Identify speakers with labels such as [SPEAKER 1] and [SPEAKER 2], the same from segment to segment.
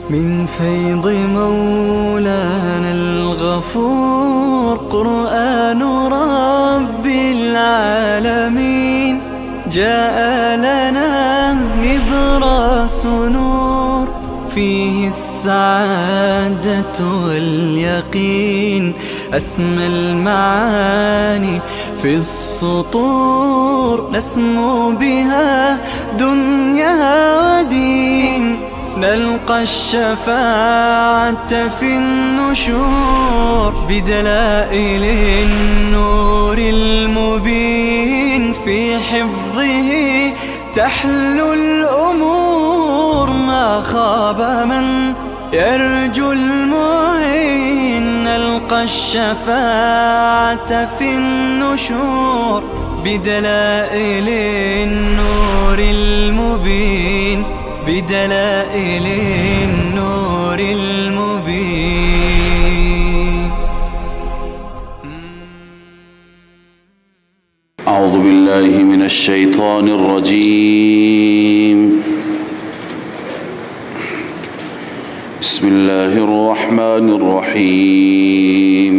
[SPEAKER 1] من فيض مولانا الغفور قرآن رب العالمين جاء لنا نبراس نور فيه السعادة واليقين أسمى المعاني في السطور نسمو بها دنيا ودين نلقى الشفاعة في النشور بدلائل النور المبين في حفظه تحلو الأمور ما خاب من يرجو المعين نلقى الشفاعة في النشور بدلائل النور المبين بدلائل النور المبين.
[SPEAKER 2] أعوذ بالله من الشيطان الرجيم. بسم الله الرحمن الرحيم.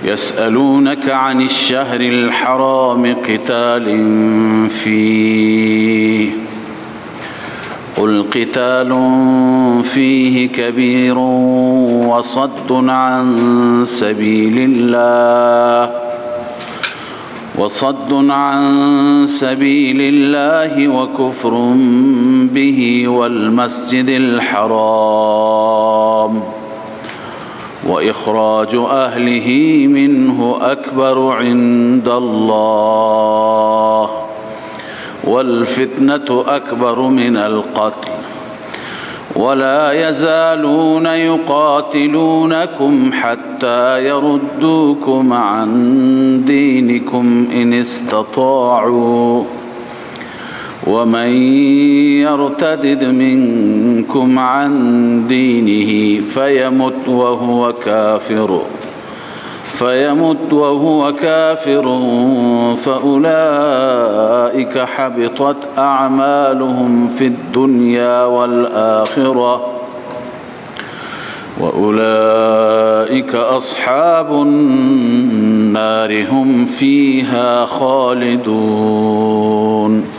[SPEAKER 2] يسألونك عن الشهر الحرام قتال فيه قل قتال فيه كبير وصد عن سبيل الله وكفر به والمسجد الحرام وإخراج أهله منه أكبر عند الله والفتنة أكبر من القتل ولا يزالون يقاتلونكم حتى يردوكم عن دينكم إن استطاعوا ومن يرتدد منكم عن دينه فيمت وهو كافر فأولئك حبطت أعمالهم في الدنيا والآخرة وأولئك أصحاب النار هم فيها خالدون.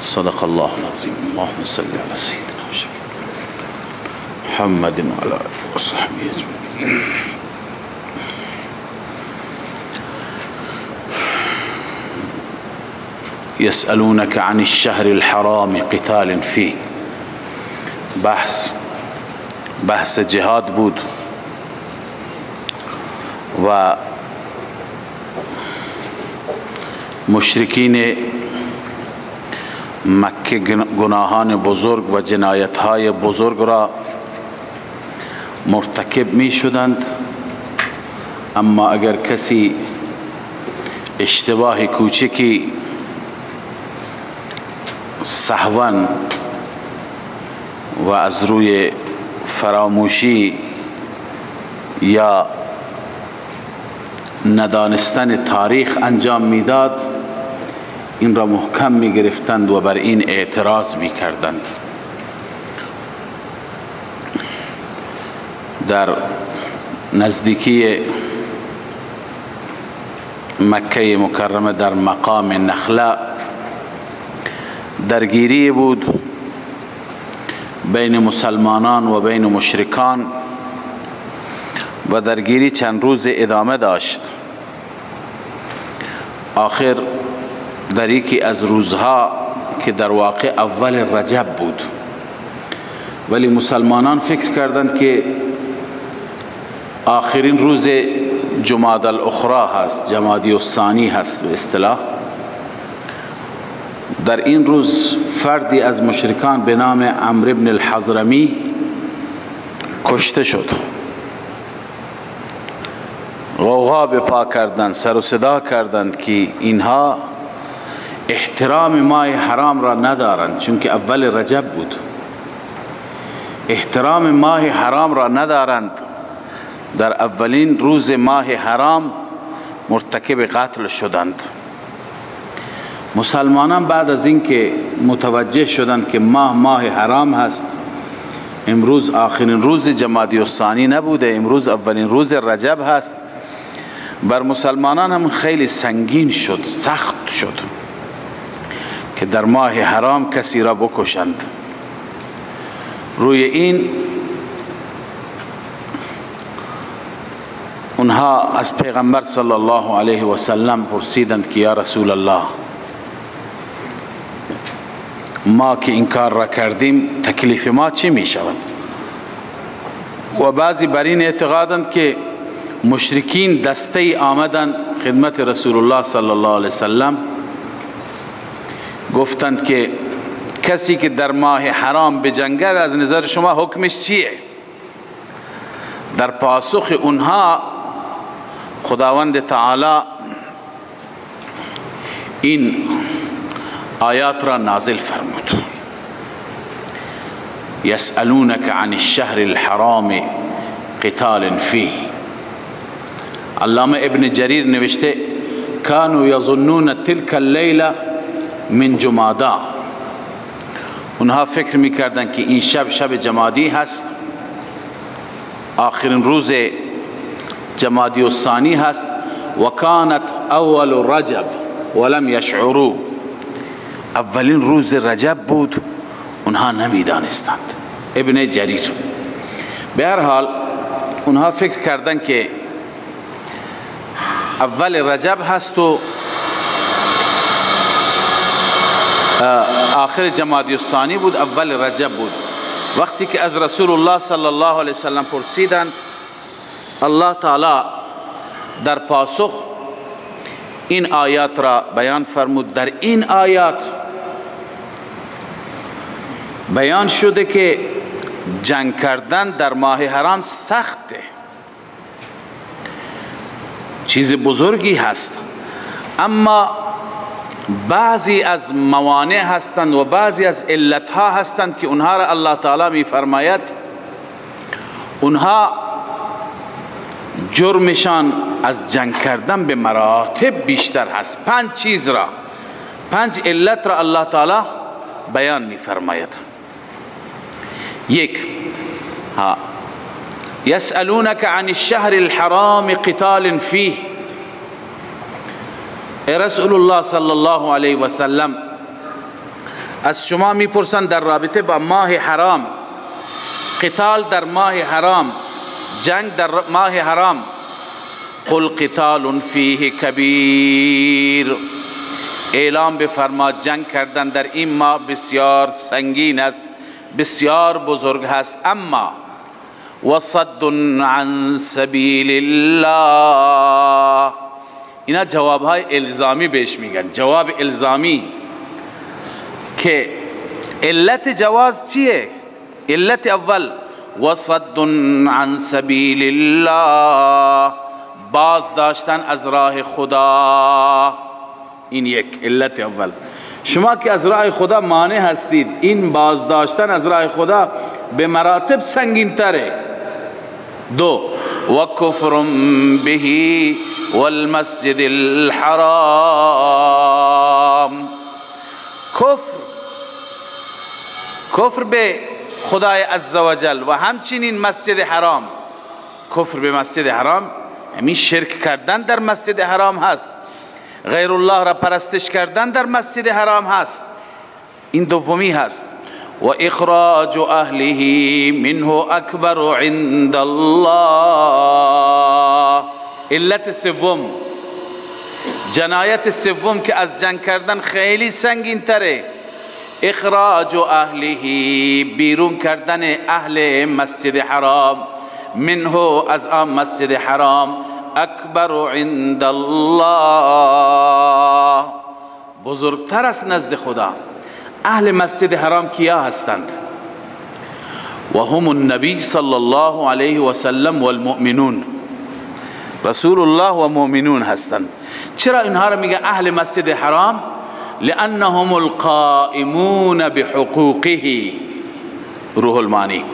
[SPEAKER 2] صدق الله العظيم. اللهم صل على سيدنا محمد وعلى آله وصحبه أجمعين. يسألونك عن الشهر الحرام قتال فيه. بحث جهاد بود و مشرکین مکه گناهان بزرگ و جنایت‌های بزرگ را مرتکب می شدند، اما اگر کسی اشتباه کوچکی سهوا و از روی فراموشی یا ندانستن تاریخ انجام میداد، این را محکم می گرفتند و بر این اعتراض می کردند. در نزدیکی مکه مکرمه در مقام نخله درگیری بود بین مسلمانان و بین مشرکان و درگیری چند روز ادامه داشت. آخر در یکی از روزها که در واقع اول رجب بود، ولی مسلمانان فکر کردند که آخرین روز جمادی الاخری هست، جمادی الثانی هست به اصطلاح. در این روز فردی از مشرکان به نام عمرو بن الحضرمی کشته شد. غوغا به پا کردند، سر و صدا کردند که اینها احترام ماه حرام را ندارند، چون که اول رجب بود. احترام ماه حرام را ندارند، در اولین روز ماه حرام مرتکب قتل شدند. مسلمانان بعد از اینکه متوجه شدند که ماه حرام هست امروز آخرین روز جمادی الثانی نبوده، امروز اولین روز رجب هست. بر مسلمانان هم خیلی سنگین شد، سخت شد که در ماه حرام کسی را بکشند. روی این اونها از پیغمبر صلی الله علیه و سلم پرسیدند که یا رسول الله، ما که این کار را کردیم تکلیف ما چی می شود؟ و بعضی بر این اعتقادند که مشرکین دسته آمدند خدمت رسول الله صلی الله علیه وسلم، گفتند که کسی که در ماه حرام بجنگد از نظر شما حکمش چیه؟ در پاسخ اونها خداوند تعالی این آیات را نازل فرمود: یسألونک عن الشهر الحرام قتال فیه. علامه ابن جریر نوشته کانوا یظنون تلک اللیله من جمادا. اونها فکر میکردن که این شب شب جمادی هست، آخرین روز جمادی الثانی هست. و کانت اول رجب ولم یشعروا. اولین روز رجب بود، اونها نمیدانستند. ابن جریر. به هر حال اونها فکر کردن که اول رجب هست و آخر جمادی الثانی بود، اول رجب بود. وقتی که از رسول الله صلی الله علیه وسلم پرسیدند، الله تعالی در پاسخ این آیات را بیان فرمود. در این آیات بیان شده که جنگ کردن در ماه حرام سخته، چیز بزرگی هست، اما بعضی از موانع هستند و بعضی از علتها هستند که اونها را الله تعالی می فرماید اونها جرمشان از جنگ کردن به مراتب بیشتر هست. 5 چیز را، 5 علت را الله تعالی بیان می فرماید. 1. یسألونک عن الشهر الحرام قتال فیه. ای رسول الله صلی الله علیه و سلم، از شما میپرسند در رابطه با ماه حرام، قتال در ماه حرام، جنگ در ماه حرام. قل قتال فیه کبیر. اعلام بفرما جنگ کردن در این ماه بسیار سنگین است، بسیار بزرگ هست. اما وصد عن سبیل الله. اینا جوابهای الزامی بهش میگن، جواب الزامی. که علت جواز چیه؟ علت اول وصد عن سبیل الله، باز داشتن از راه خدا. این یک علت اول. شما که از راه خدا مانع هستید، این باز داشتن از راه خدا به مراتب سنگین تره. 2. و کفر به والمسجد الحرام. کفر به خدای عزوجل و همچنین مسجد حرام. کفر به مسجد حرام همین شرک کردن در مسجد حرام هست، غیر الله را پرستش کردن در مسجد حرام هست. این دومی هست. و اخراج اهله منه اکبر عند الله. علت سوم، جنایت سوم که از جنگ کردن خیلی سنگین تره، اخراج اهله، بیرون کردن اهل مسجد حرام، منه از آن مسجد حرام، اکبر عند الله، بزرگتر است نزد خدا. اهل مسجد حرام کیا هستند؟ و هم النبی صلی الله علیه و سلم والمؤمنون. رسول الله و مؤمنون هستند. چرا اینها را میگه اهل مسجد حرام؟ لانهم القائمون بحقوقه. روح المانی.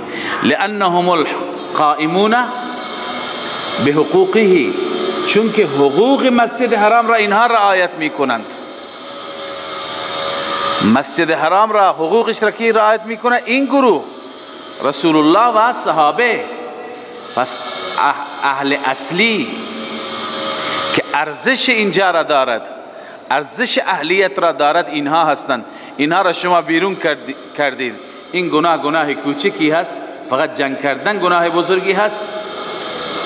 [SPEAKER 2] لانهم القائمون بحقوقه، چون که حقوق مسجد حرام را اینها رعایت میکنند. مسجد حرام را حقوقش را کی رعایت میکنه؟ این گروه. رسول الله و صحابه. پس اهل اصلی که ارزش اینجا را دارد، ارزش اهلیت را دارد، اینها هستند. اینها را شما بیرون کردید. این گناه کوچکی هست، فقط جنگ کردن گناه بزرگی هست.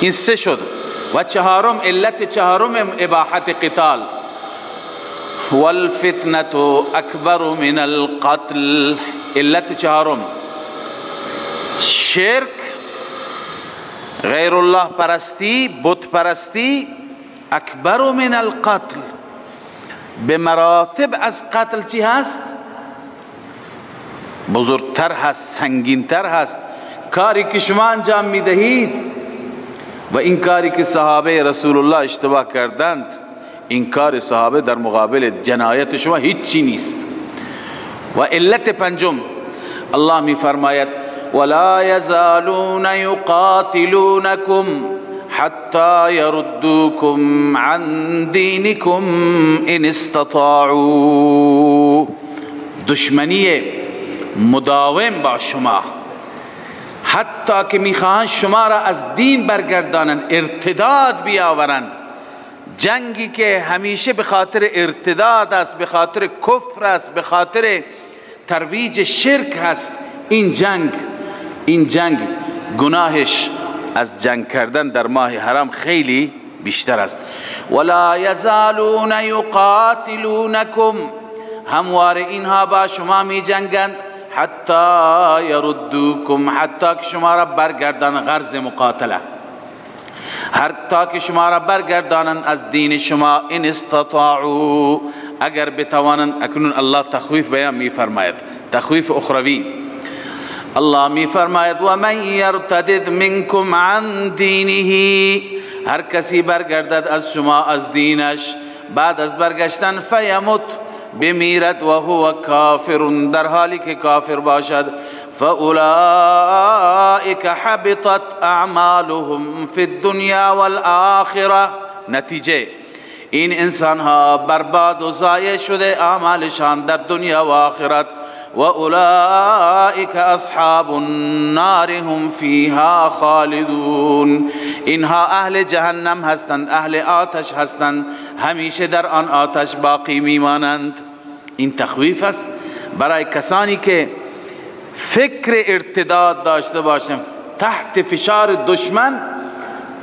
[SPEAKER 2] این سه شد. و چهارم، علت چهارم اباحت قتال، والفتنة اکبر من القتل. علت چهارم، شرک، غیر الله پرستی، بت پرستی، اکبر من القتل، به مراتب از قتل چی هست؟ بزرگتر هست، سنگینتر هست. کاری که شما انجام میدهید و این کاری که صحابه رسول الله اشتباه کردند، این کار صحابه در مقابل جنایت شما هیچی نیست. و علت پنجم، الله می فرماید ولا یزالون یقاتلونکم حتی یردوکم عن دینکم ان استطاعوا. دشمنی مداوم با شما، حتی که میخواهند شما را از دین برگردانند، ارتداد بیاورند. جنگی که همیشه به خاطر ارتداد است، به خاطر کفر است، به خاطر ترویج شرک هست، این جنگ گناهش از جنگ کردن در ماه حرام خیلی بیشتر است. ولا یزالون یقاتلونکم، هموار اینها با شما می جنگند، حتی یردوکم، حتی که شما را برگردان، غرض مقاتله، حتی که شما را برگردانند از دین شما، ان استطاعوا، اگر بتوانند. اکنون الله تخویف بیان می فرماید، تخویف اخروی. الله می فرماید و من یرتدد منکم عن دینه، هر کسی برگردد از شما از دینش بعد از برگشتن، فیمت، بمیرد، و هو کافر، در حالی که کافر باشد، فاولئک حبطت اعمالهم فی الدنیا والآخرة. نتیجه، این انسان ها برباد و ضایع شده اعمالشان در دنیا و آخرت. و اولئک اصحاب النار هم فیها خالدون، اینها اهل جهنم هستند، اهل آتش هستند، همیشه در آن آتش باقی میمانند. این تخویف است برای کسانی که فکر ارتداد داشته باشند، تحت فشار دشمن،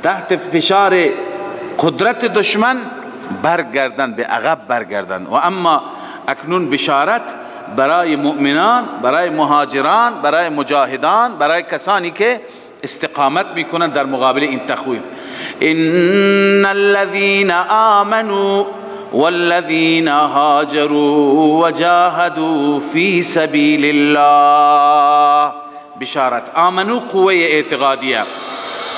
[SPEAKER 2] تحت فشار قدرت دشمن برگردن، به عقب برگردن. و اما اکنون بشارت برای مؤمنان، برای مهاجران، برای مجاهدان، برای کسانی که استقامت میکنند در مقابل این تخویف. ان الذين آمنوا والذين هاجروا وجاهدوا في سبيل الله. بشارت آمنو قوه اعتقادیه،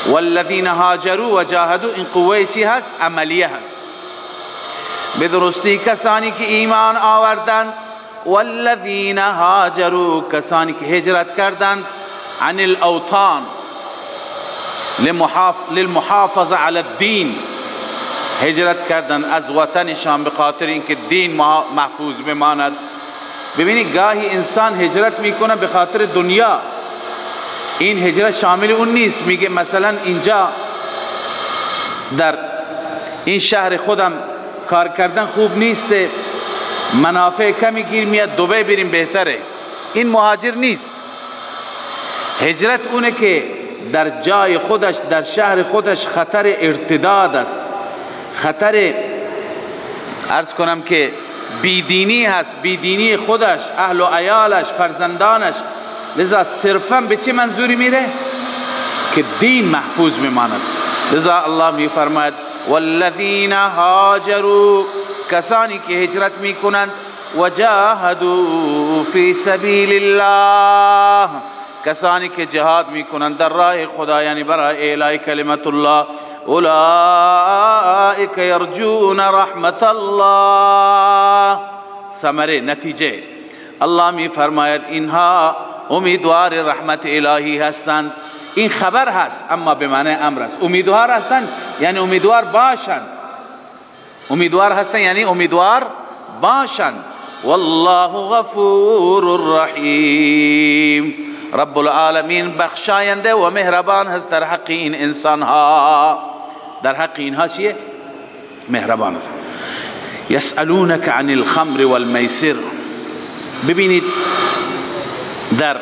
[SPEAKER 2] والذین هاجروا وجاهدوا این قوه چی هست؟ عملیه هست. به درستی کسانی که ایمان آوردند، والذین هاجروا کسانی که هجرت کردند، عن الاوطان، للمحافظه على الدین، هجرت کردند از وطنشان به خاطر اینکه دین محفوظ بماند. ببینید گاهی انسان هجرت میکنه به خاطر دنیا، این هجرت شامل اون نیست. میگه مثلا اینجا در این شهر خودم کار کردن خوب نیسته، منافع کمی گیر میاد، دبی بریم بهتره. این مهاجر نیست. هجرت اونه که در جای خودش، در شهر خودش خطر ارتداد است، خطر عرض کنم که بیدینی هست، بیدینی خودش، اهل و عیالش، فرزندانش. لذا صرفا به چه منظوری میره؟ که دین محفوظ میماند. لذا الله میفرماید والذین هاجروا کسانی که هجرت میکنند، وجاهدوا فی سبیل الله کسانی که جهاد میکنند در راه خدا، یعنی برای اعلاء کلمت الله، اولئک یرجون رحمت الله. ثمره، نتیجه، الله میفرماید اینها امیدوار رحمت الهی هستند. این خبر هست اما به معنی امر است. امیدوار هستند یعنی امیدوار باشند، امیدوار هستند یعنی امیدوار باشند. والله غفور رحیم. رب العالمین بخشاینده و مهربان هست در حق این انسان ها. در حق اینها چیه؟ مهربان است. یسألونک عن الخمر والمیسر. ببینید در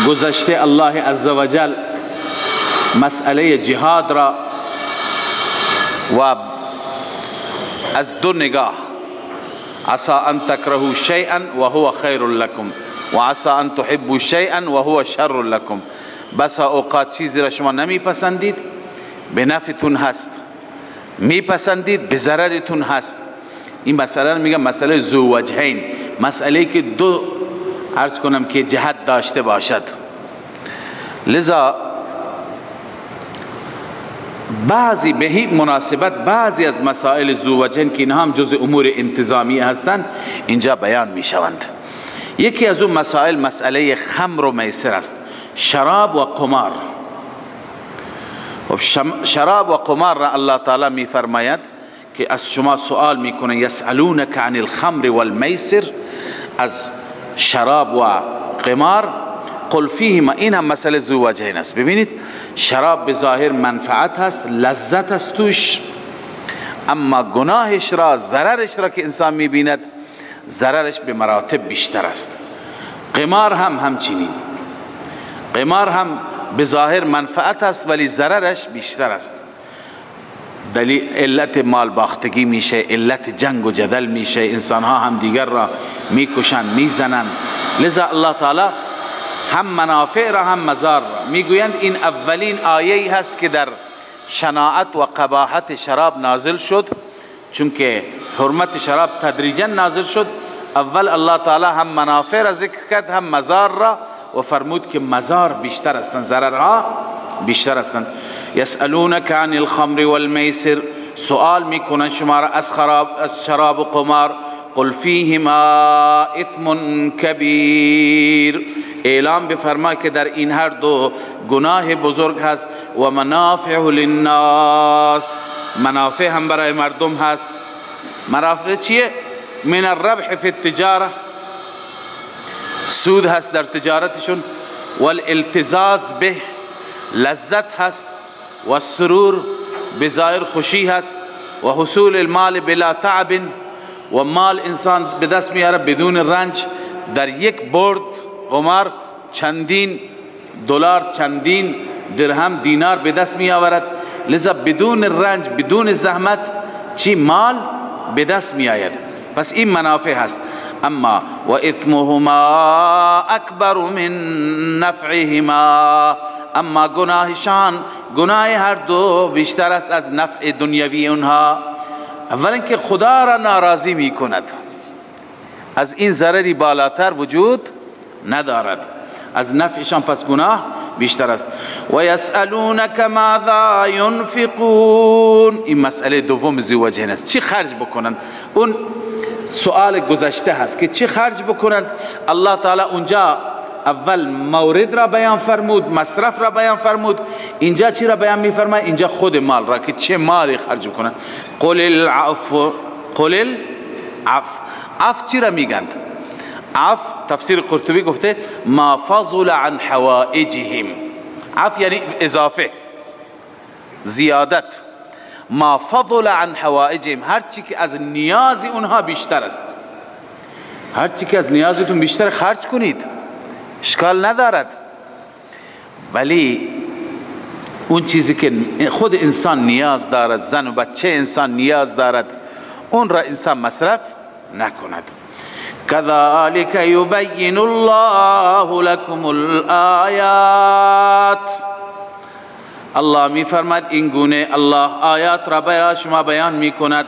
[SPEAKER 2] گذشته الله عزوجل مسئله جهاد را و از دو نگاه، عسى ان تکرهوا شیئا وهو خیر لكم و عسى ان تحبوا شیئا وهو شر لكم. بسا اوقات چیزی را شما نمیپسندید به نفعتون هست، میپسندید به ضررتون هست. این مسئله میگم مسئله ذو وجهین، مسئله که دو عرض کنم که جهت داشته باشد. لذا بعضی به این مناسبت بعضی از مسائل ذو وجهین که اینها هم جز امور انتظامی هستند اینجا بیان میشوند. یکی از اون مسائل مسئله خمر و میسر است، شراب و قمار. شراب و قمار را الله تعالی می فرماید که از شما سوال میکنه، یسألونک عن الخمر والمیسر، از شراب و قمار، قل فیهما، این هم مسئله ذو وجهین است. ببینید شراب به ظاهر منفعت هست، لذت است توش، اما گناهش را، ضررش را که انسان میبیند ضررش به مراتب بیشتر است. قمار هم همچنین، قمار هم به ظاهر منفعت است ولی ضررش بیشتر است. دلیل علت مال باختگی میشه، علت جنگ و جدل میشه، انسان ها هم دیگر را میکشند میزنند. لذا الله تعالی هم منافع را هم مضار را میگویند. این اولین آیه هست که در شناعت و قباحت شراب نازل شد، چون که حرمت شراب تدریجا نازل شد. اول الله تعالی هم منافع را ذکر کرد هم مضار را و فرمود که مضار بیشتر هستند، ضررها بیشتر هستند. یسألونک عن الخمر والمیسر، سؤال میکنن شما را از شراب و قمار، قل فیهما اثم کبیر، اعلام بفرما که در این هر دو گناه بزرگ هست، و منافع للناس، منافع هم برای مردم هست. منافع چیه؟ من الربح فی التجاره، سود هست در تجارتشون، والالتزاز به، لذت هست، والسرور بظاهر خوشی هست، و حصول المال بلا تعب، و مال انسان به دست میاره بدون رنج. در یک برد قمار چندین دلار، چندین درهم، دینار به دست می آورد. لذا بدون رنج، بدون زحمت چی مال به دست می آید. پس این منافع هست. اما و اثمهما اکبر من نفعهما، اما گناهشان، گناه هر دو بیشتر است از نفع دنیوی اونها. اولا که خدا را ناراضی می کند، از این ضرری بالاتر وجود ندارد، از نفعشان پس گناه بیشتر است. و یسألونک ماذا ینفقون، این مسئله دوم ذو وجهین است، چی خرج بکنند. اون سؤال گذشته هست که چی خرج بکنند. الله تعالی اونجا اول مورد را بیان فرمود، مصرف را بیان فرمود. اینجا چی را بیان میفرماید؟ اینجا خود مال را که چه مالی خرج کنند. قل العفو، قل العفو. عفو چی را میگند؟ عفو تفسیر قرطبی گفته ما فضل عن حوائجهم. عفو یعنی اضافه، زیادت. ما فضل عن حوائجهم، هر چی که از نیاز اونها بیشتر است، هر چی که از نیازتون بیشتر خرج کنید، اشکال ندارد. ولی اون چیزی که خود انسان نیاز دارد، زن و بچه انسان نیاز دارد، اون را انسان مصرف نکند. كذلك يبين الله لكم الآيات، الله می فرماید این گونه الله آیات را برای شما بیان می کند.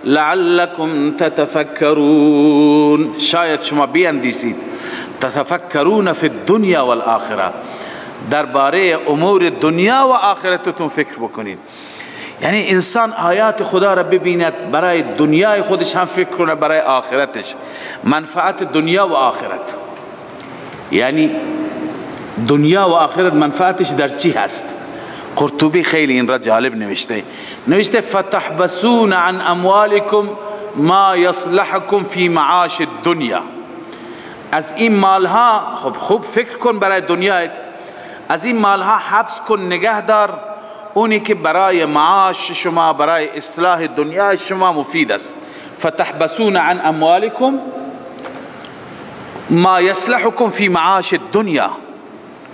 [SPEAKER 2] لعلكم تتفکرون، شاید شما بیاندیسید. تتفکرون فی الدنیا والآخره، درباره امور دنیا و آخرتتون فکر بکنید. یعنی انسان آیات خدا را ببیند، برای دنیای خودش هم فکر کنه، برای آخرتش، منفعت دنیا و آخرت. یعنی دنیا و آخرت منفعتش در چی هست؟ قرطبی خیلی این را جالب نوشته فتحبسون عن اموالکم ما یصلحکم فی معاش الدنیا. از این مالها خب خوب فکر کن برای دنیایت، از این مالها حبس کن، نگه دار اونی که برای معاش شما، برای اصلاح دنیای شما مفید است. فتحبسون عن اموالکم ما یصلحکم فی معاش الدنیا،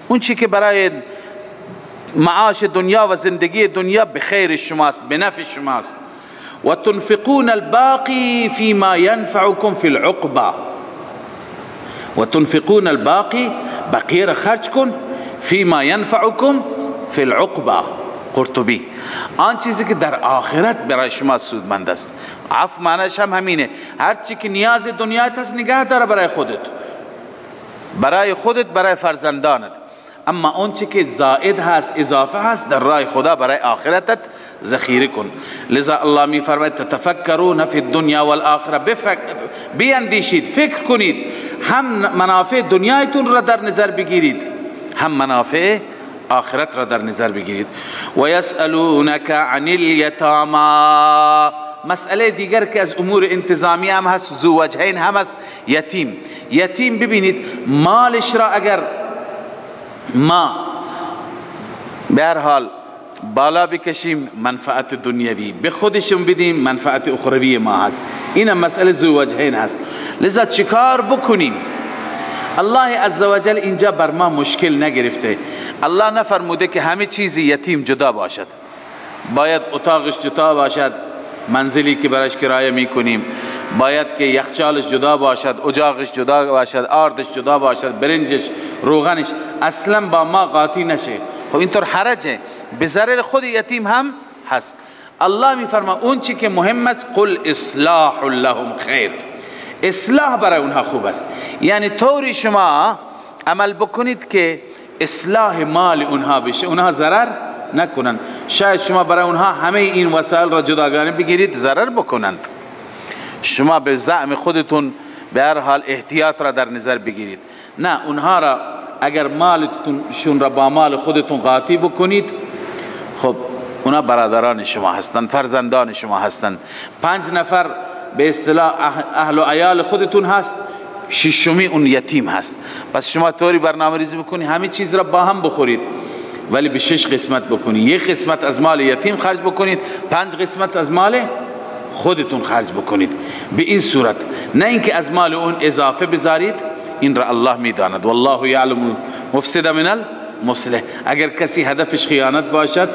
[SPEAKER 2] اون چی که برای معاش دنیا و زندگی دنیا به خیر شماست، به نفع شماست. و تنفقون الباقی فيما ينفعكم في العقبه، و تنفقون الباقی، بقیه را خرج کن، فيما ينفعكم في العقبه. قرطبی آن چیزی که در آخرت برای شما سودمند است. عفو معنیش هم همینه، هر چی که نیاز دنیایت هست نگه داره برای خودت، برای خودت، برای فرزندانت. اما اون چی که زائد هست، اضافه هست، در راه خدا برای آخرتت ذخیره کن. لذا الله می فرماید تتفکرون فی الدنیا والآخره، بیندیشید، فکر کنید، هم منافع دنیایتون را در نظر بگیرید، هم منافع آخرت را در نظر بگیرید. و یسألونک عن الیتاما، مسئله دیگر که از امور انتظامی هم هست، ذو وجهین هم هست، یتیم. یتیم ببینید مالش را اگر ما به هر حال بالا بکشیم منفعت دنیوی، به خودشون بدیم منفعت اخروی ما هست، این مسئله ذو وجهین هست. لذا چیکار بکنیم؟ الله عزوجل اینجا بر ما مشکل نگرفته. الله نفرموده که همه چیز یتیم جدا باشد، باید اتاقش جدا باشد، منزلی که برایش کرایه میکنیم باید که یخچالش جدا باشد، اجاقش جدا باشد، آردش جدا باشد، برنجش، روغنش اصلا با ما قاطی نشه. خب اینطور حرجه، به ضرر خود یتیم هم هست. الله میفرما اون چی که مهم است، قل اصلاح لهم خیر، اصلاح برای اونها خوب است. یعنی طوری شما عمل بکنید که اصلاح مال اونها بشه، اونها ضرر نکنند. شاید شما برای اونها همه این وسایل را جداگانه بگیرید، ضرر بکنند. شما به زعم خودتون به هر حال احتیاط را در نظر بگیرید. نه، اونها را اگر مالتون را با مال خودتون قاطی بکنید، خب اونا برادران شما هستند، فرزندان شما هستند. 5 نفر به اصطلاح اهل و عیال خودتون هست، 6می اون یتیم هست. پس شما طوری برنامه ریزی بکنید همه چیز را با هم بخورید، ولی به 6 قسمت بکنید. 1 قسمت از مال یتیم خرج بکنید، 5 قسمت از مال خودتون خرج بکنید. به این صورت، نه اینکه از مال اون اضافه بذارید. این را الله میداند، والله یعلم مفسد من المصلح. اگر کسی هدفش خیانت باشد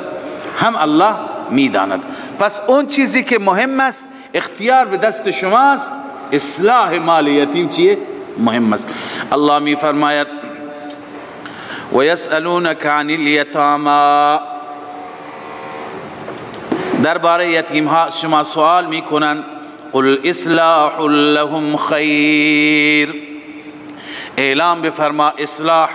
[SPEAKER 2] هم الله میداند. پس اون چیزی که مهم است، اختیار به دست شماست. اصلاح مال یتیم چیه؟ مهم است. الله می فرماید و یسألونک عن الیتاما، درباره یتیم ها شما سوال می کنند. قل اصلاح لهم خیر، اعلام بفرما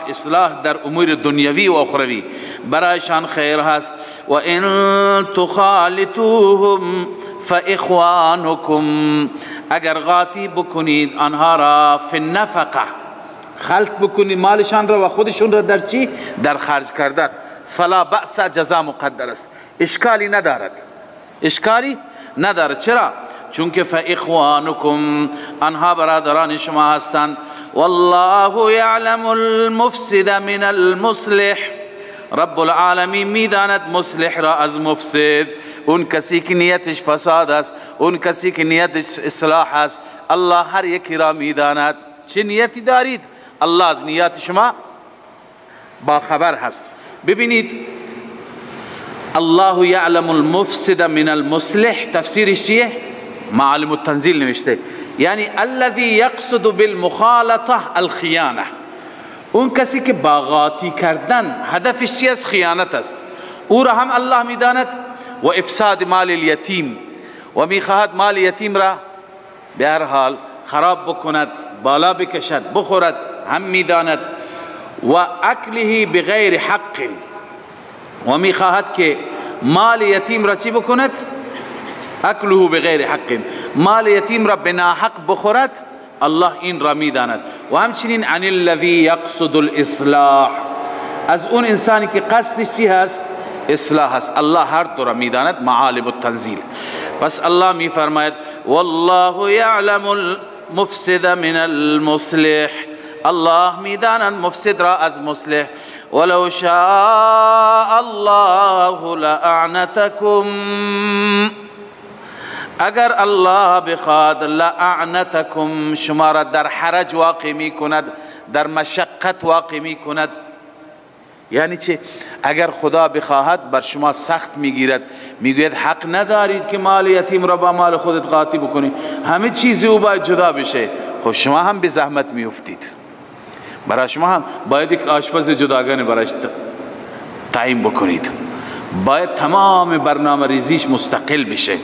[SPEAKER 2] اصلاح در امور دنیوی و اخروی برایشان خیر هست. و ان تخالطوهم فاخوانکم، اگر غاطی بکنید آنها را فی النفقه، خلط بکنید مالشان را و خودشون را در چی؟ در خرج کردن، فلا بأس، جزا مقدر است، اشکالی ندارد، اشکالی ندارد. چرا؟ چون که فاخوانکم، آنها برادران شما هستند. والله یعلم المفسد من المصلح، رب العالمین میداند مصلح را از مفسد. اون کسی که نیتش فساد است، اون کسی که نیتش اصلاح است، الله هر یکی را میداند. چه نیتی دارید؟ الله از نیات شما با خبر هست. ببینید الله یعلم المفسد من المصلح، تفسیرش چیه؟ معالم التنزیل نوشته، یعنی الذي یقصد بالمخالطه الخیانه، اون کسی که با غاطی کردن هدفش چی است؟ خیانت است. او را هم الله میداند. و افساد مال الیتیم، و میخواهد مال یتیم را به هر حال خراب بکند، بالا بکشد، بخورد، هم میداند. و اکله بغیر حق، و میخواهد که مال یتیم را چی بکند؟ اکله بغیر حق، مال یتیم را بنا حق بخورد. الله این را میداند. و همچنین عن الذی یقصد الاصلاح، از اون انسانی که قصدش چی هست؟ اصلاح هست. الله هر دو را میداند، معالم التنزیل. پس الله میفرماید والله یعلم المفسد من المصلح، الله میداند مفسد را از مصلح. ولو شاء الله لأعنتكم، اگر الله بخواد لأعنتكم شما را در حرج واقع می کند، در مشقت واقع می کند. یعنی چه؟ اگر خدا بخواهد بر شما سخت میگیرد، میگوید حق ندارید که مال یتیم را با مال خودت قاطی بکنید، همه چیز او باید جدا بشه. خب شما هم به زحمت میافتید، برای شما هم باید یک آشپز جداگانه برایش تعیین بکنید، باید تمام برنامه ریزیش مستقل بشه.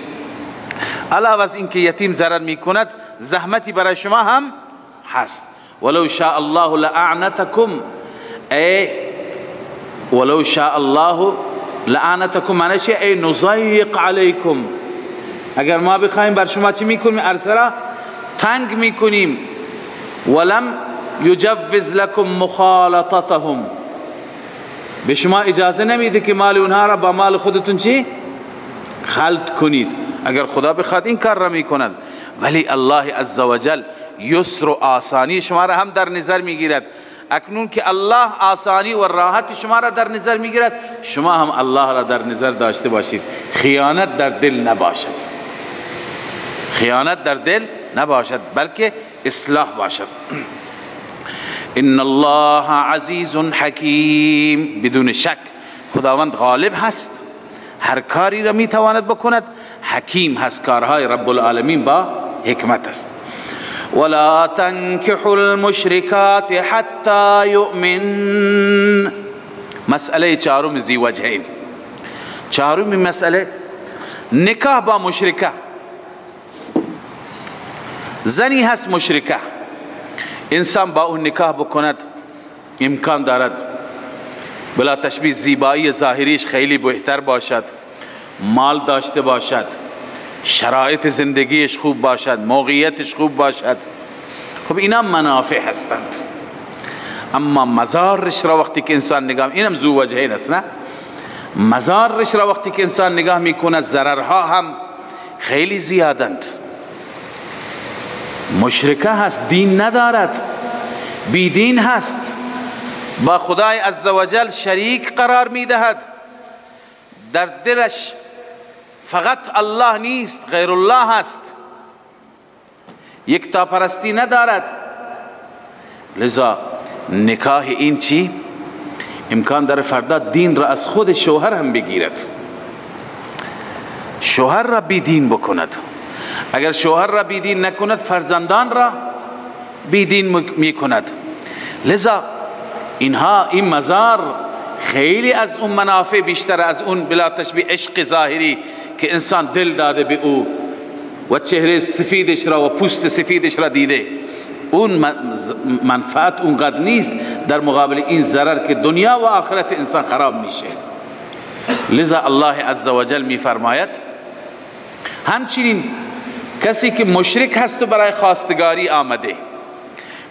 [SPEAKER 2] علاوه از این که یتیم ضرر میکند زحمتی برای شما هم هست. ولو شاء الله لأعنتكم، ای ولو شاء الله لأعنتكم معنی چیه؟ ای نضیق علیکم، اگر ما بخوایم بر شما چی میکنیم؟ عرصه را تنگ میکنیم. ولم یجوز لكم مخالطتهم، به شما اجازه نمیده که مال اونها را با مال خودتون چی؟ خلط کنید. اگر خدا بخواد این کار را میکند، ولی الله عزوجل یسر و آسانی شما را هم در نظر میگیرد. اکنون که الله آسانی و راحت شما را در نظر میگیرد، شما هم الله را در نظر داشته باشید. خیانت در دل نباشد، خیانت در دل نباشد، بلکه اصلاح باشد. ان الله عزیز حکیم، بدون شک خداوند غالب هست، هر کاری را میتواند بکند، حکیم هست، کارهای رب العالمین با حکمت است. ولا تنكحوا المشركات حتى يؤمن، مسئله چهارم ذی وجهین، چهارم مسئله نکاح با مشرکه. زنی هست مشرکه، انسان با اون نکاح بکند امکان دارد، بلا تشبیه زیبایی ظاهریش خیلی بهتر باشد، مال داشته باشد، شرایط زندگیش خوب باشد، موقعیتش خوب باشد. خب اینا منافع هستند. اما مزارش را وقتی که انسان نگاه، اینم ذو وجهین است، نه؟ مزارش را وقتی که انسان نگاه میکند ضررها هم خیلی زیادند. مشرکه هست، دین ندارد، بی دین هست، با خدای عزوجل شریک قرار میدهد، در دلش فقط الله نیست غیر الله هست، یکتا پرستی ندارد. لذا نکاح این چی؟ امکان داره فردا دین را از خود شوهر هم بگیرد، شوهر را بی دین بکند. اگر شوهر را بی دین نکند فرزندان را بی دین می کند. لذا اینها، این مزار خیلی از اون منافع بیشتر از اون بلا تشبیه عشق ظاهری که انسان دل داده به او و چهره سفیدش را و پوست سفیدش را دیده، اون منفعت اونقدر نیست در مقابل این ضرر که دنیا و آخرت انسان خراب میشه. لذا الله عزوجل میفرماید همچنین کسی که مشرک هست و برای خواستگاری آمده،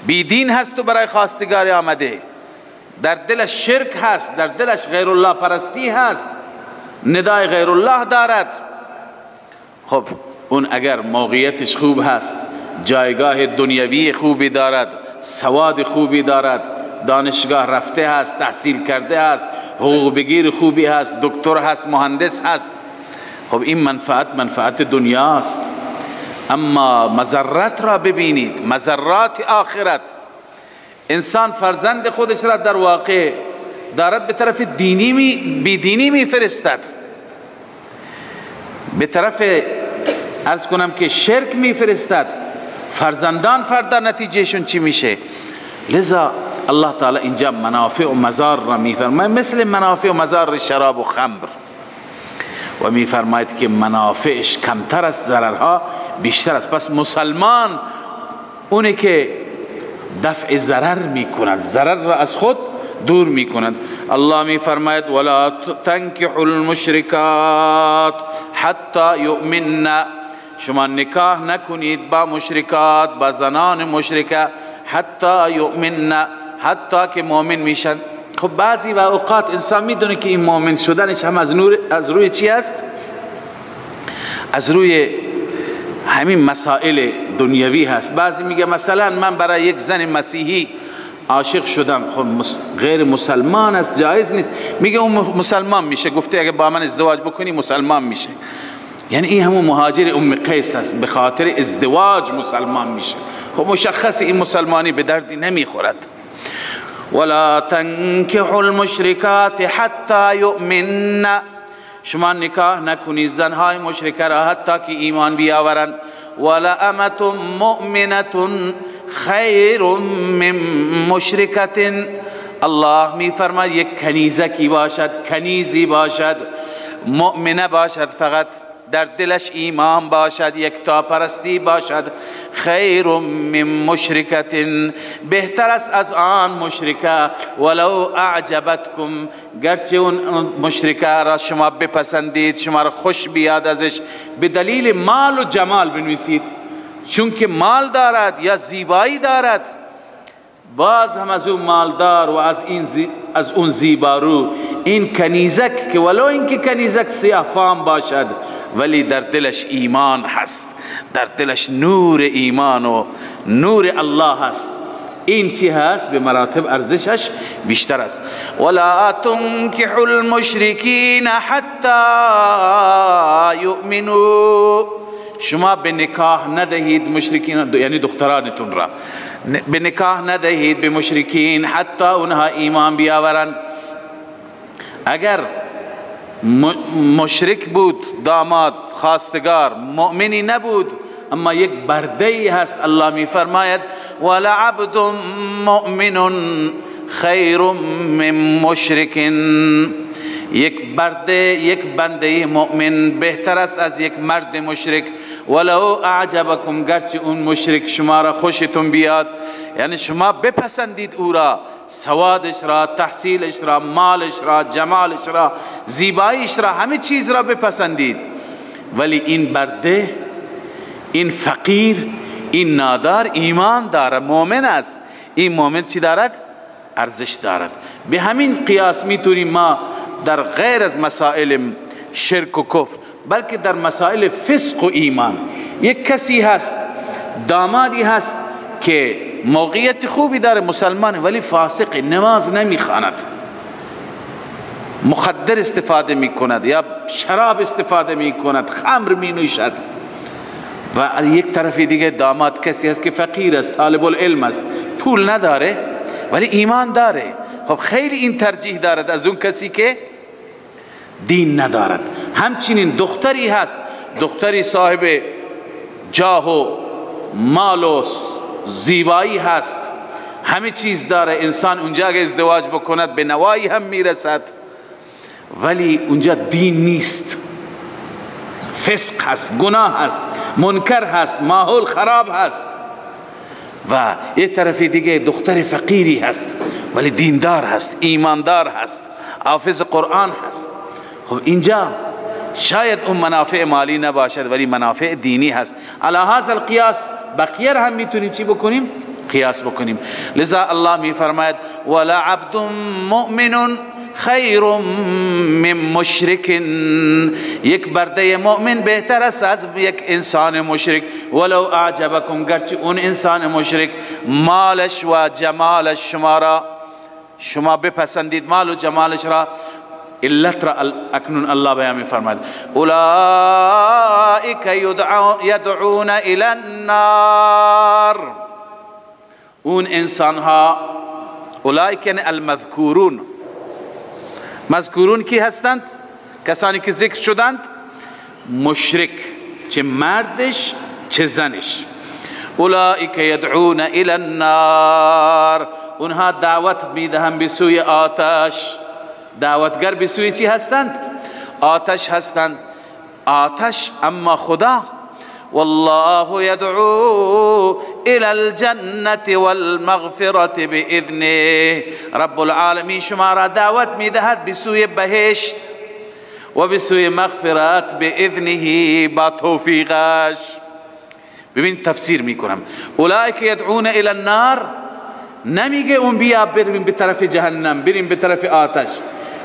[SPEAKER 2] بی دین هست و برای خواستگاری آمده، در دلش شرک هست، در دلش غیر الله پرستی هست، ندای غیر الله دارد، خب اون اگر موقعیتش خوب هست، جایگاه دنیوی خوبی دارد، سواد خوبی دارد، دانشگاه رفته هست، تحصیل کرده هست، حقوق بگیر خوبی هست، دکتر هست، مهندس هست، خب این منفعت دنیاست. اما مضرات را ببینید، مضرات آخرت. انسان فرزند خودش را در واقع دارد به طرف بیدینی میفرستد، به طرف عرض کنم که شرک میفرستد. فرزندان فردا نتیجهشون چی میشه؟ لذا الله تعالی اینجا منافع و مضار را میفرماید، مثل منافع و مضار شراب و خمر، و میفرماید که منافعش کمتر است، ضررها بیشتر است. پس مسلمان اونه که دفع ضرر میکند، ضرر را از خود دور میکند. الله میفرماید ولا تنكحوا المشركات حتى يؤمنن، شما نکاح نکنید با مشرکات، با زنان مشرکه، حتی یؤمنن، حتی که مؤمن میشن. خب بعضی و اوقات انسان میدونه که این مؤمن شدنش هم از روی چی است؟ از روی همین مسائل دنیوی هست. بعضی میگه مثلا من برای یک زن مسیحی عاشق شدم، خب غیر مسلمان است، جایز نیست. میگه اون مسلمان میشه، گفته اگه با من ازدواج بکنی مسلمان میشه. یعنی این همون مهاجر ام قیس است، به خاطر ازدواج مسلمان میشه. خب مشخص این مسلمانی به دردی نمیخورد. ولا تنكحوا المشركات حتى يؤمنن، شما نکاح نکنید زنهای مشرکه را حتی که ایمان بیاورند. ولا امة مؤمنة خیر من مشرکة، الله می فرماید یک کنیزکی باشد، کنیزی باشد، مؤمنه باشد، فقط در دلش ایمان باشد، یکتا پرستی باشد، خیر من مشرکة، بهتر است از آن مشرکه. ولو اعجبتکم، گرچه اون مشرکه را شما بپسندید، شما را خوش بیاد ازش، به دلیل مال و جمال بنویسید، چون که مال دارد یا زیبایی دارد، باز هم از اون مالدار و از اون زیبارو، این کنیزک که ولو اینکه کنیزک سیاه فام باشد ولی در دلش ایمان هست، در دلش نور ایمان و نور الله هست، این چی هست؟ به مراتب ارزشش بیشتر است. ولا تنكحوا المشرکین حتی یؤمنوا، شما به نکاح ندهید مشرکین، یعنی دخترانتون را به نکاح ندهید به مشرکین حتی اونها ایمان بیاورند. اگر مشرک بود داماد خواستگار، مؤمنی نبود، اما یک برده ای هست، الله می فرماید ولعبد مؤمن خیر من مشرک، یک برده، یک بنده مؤمن بهتر است از یک مرد مشرک. ولو اعجبکم، گرچه اون مشرک شما را خوشتون بیاد، یعنی شما بپسندید او را، سوادش را، تحصیلش را، مالش را، جمالش را، زیباییش را، همه چیز را بپسندید، ولی این برده، این فقیر، این نادار ایمان دارد، مؤمن است. این مؤمن چی دارد؟ ارزش دارد. به همین قیاس میتونیم ما در غیر از مسائل شرک و کفر، بلکه در مسائل فسق و ایمان، یک کسی هست، دامادی هست که موقعیت خوبی داره، مسلمان ولی فاسق، نماز نمیخواند، مخدر استفاده میکند یا شراب استفاده میکند، خمر مینوشد. و یک طرف دیگه داماد کسی هست که فقیر است، طالب العلم است، پول نداره ولی ایمان داره. خب خیلی این ترجیح دارد از اون کسی که دین ندارد. همچنین دختری هست، دختری صاحب جاه و مال و زیبایی هست، همه چیز داره، انسان اونجا اگه ازدواج بکند به نوایی هم میرسد، ولی اونجا دین نیست، فسق هست، گناه هست، منکر هست، ماحول خراب هست. و یک طرف دیگه دختر فقیری هست ولی دیندار هست، ایماندار هست، حافظ قرآن هست. خب اینجا شاید اون منافع مالی نباشد ولی منافع دینی هست. علی هذا القیاس بقیه هم میتونیم چی بکنیم؟ قیاس بکنیم. لذا الله می فرماید ولا عبد مؤمن خیر من مشرک، یک برده مؤمن بهتر است از یک انسان مشرک. ولو اعجبکم، گرچه اون انسان مشرک مالش و جمالش شما بپسندید، مال و جمالش را، علت را اکنون الله بیان می‌فرماید اولئک یدعون الی النار، اون انسان ها، اولئک یعنی المذکورون، مذکورون کی هستند؟ کسانی که ذکر شدند، مشرک، چه مردش چه زنش. اولئک یدعون الی النار، اونها دعوت میدهند به سوی آتش. دعوتگر به سوی چی هستند؟ آتش هستند. آتش، اما خدا والله يدعو الى الجنة والمغفرة باذنه، رب العالمین شما را دعوت میدهد به سوی بهشت و به سوی مغفرت باذنه، با توفیقش. ببین تفسیر میکنم، اولئک یدعون الی النار، نمیگه اون بیا بریم به طرف جهنم، بریم به طرف آتش،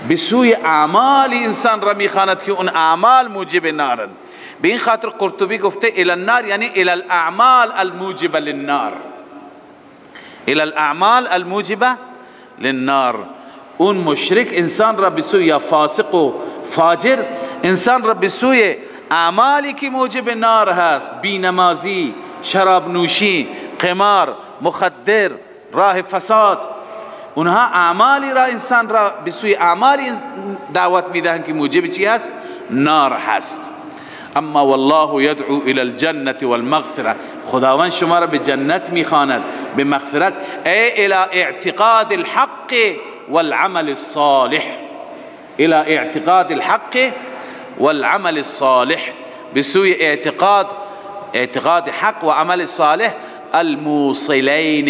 [SPEAKER 2] به سوی اعمال انسان را میخواند که اون اعمال موجب نارن. به این خاطر قرطبی گفته الی النار یعنی الی الاعمال الموجب للنار، الى الاعمال الموجبه للنار. اون مشرک انسان را به سوی، یا فاسق و فاجر انسان را به سوی اعمالی که موجب نار هست، بینمازی، شراب نوشی، قمار، مخدر، راه فساد، اونها اعمالی را انسان را به سوی اعمالی دعوت میدهند که موجب چی هست؟ نار هست. اما والله يدعو الى الجنه والمغفره، خداوند شما را به جنت میخواند، به مغفرت، ای الى اعتقاد الحق والعمل الصالح، الى اعتقاد الحق والعمل الصالح، بسوی اعتقاد حق و عمل صالح الموصلین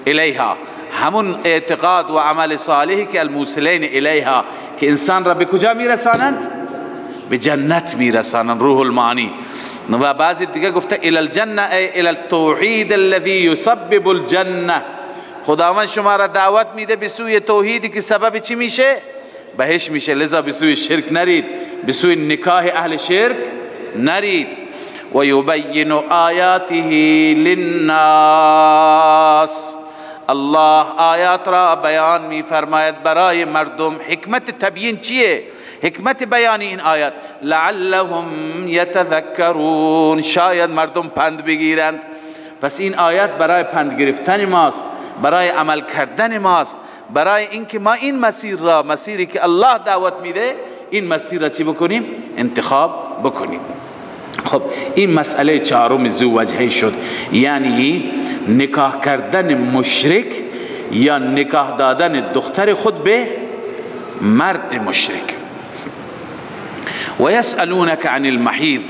[SPEAKER 2] الیها، همون اعتقاد و عمل صالحی که الموصلین الیها، که انسان را به کجا میرسانند؟ به جنت میرسانند. روح المعانی. و بعضی دیگه گفته الی الجنه ای الی التوحید الذی یسبب الجنه، خداوند شما را دعوت میده به سوی توحیدی که سبب چی میشه؟ بهش میشه. لذا به سوی شرک نرید، به سوی نکاح اهل شرک نرید. و یبین آیاته للناس، الله آیات را بیان میفرماید برای مردم. حکمت تبیین چیه؟ حکمت بیان این آیات لعلهم یتذکرون، شاید مردم پند بگیرند. پس این آیات برای پند گرفتن ماست، برای عمل کردن ماست، برای اینکه ما این مسیر را، مسیری که الله دعوت میده، این مسیر را چی بکنیم؟ انتخاب بکنیم. خب این مسئله چهارم ذووجهین شد، یعنی نکاح کردن مشرک یا نکاح دادن دختر خود به مرد مشرک. و یسألونک عن المحیض،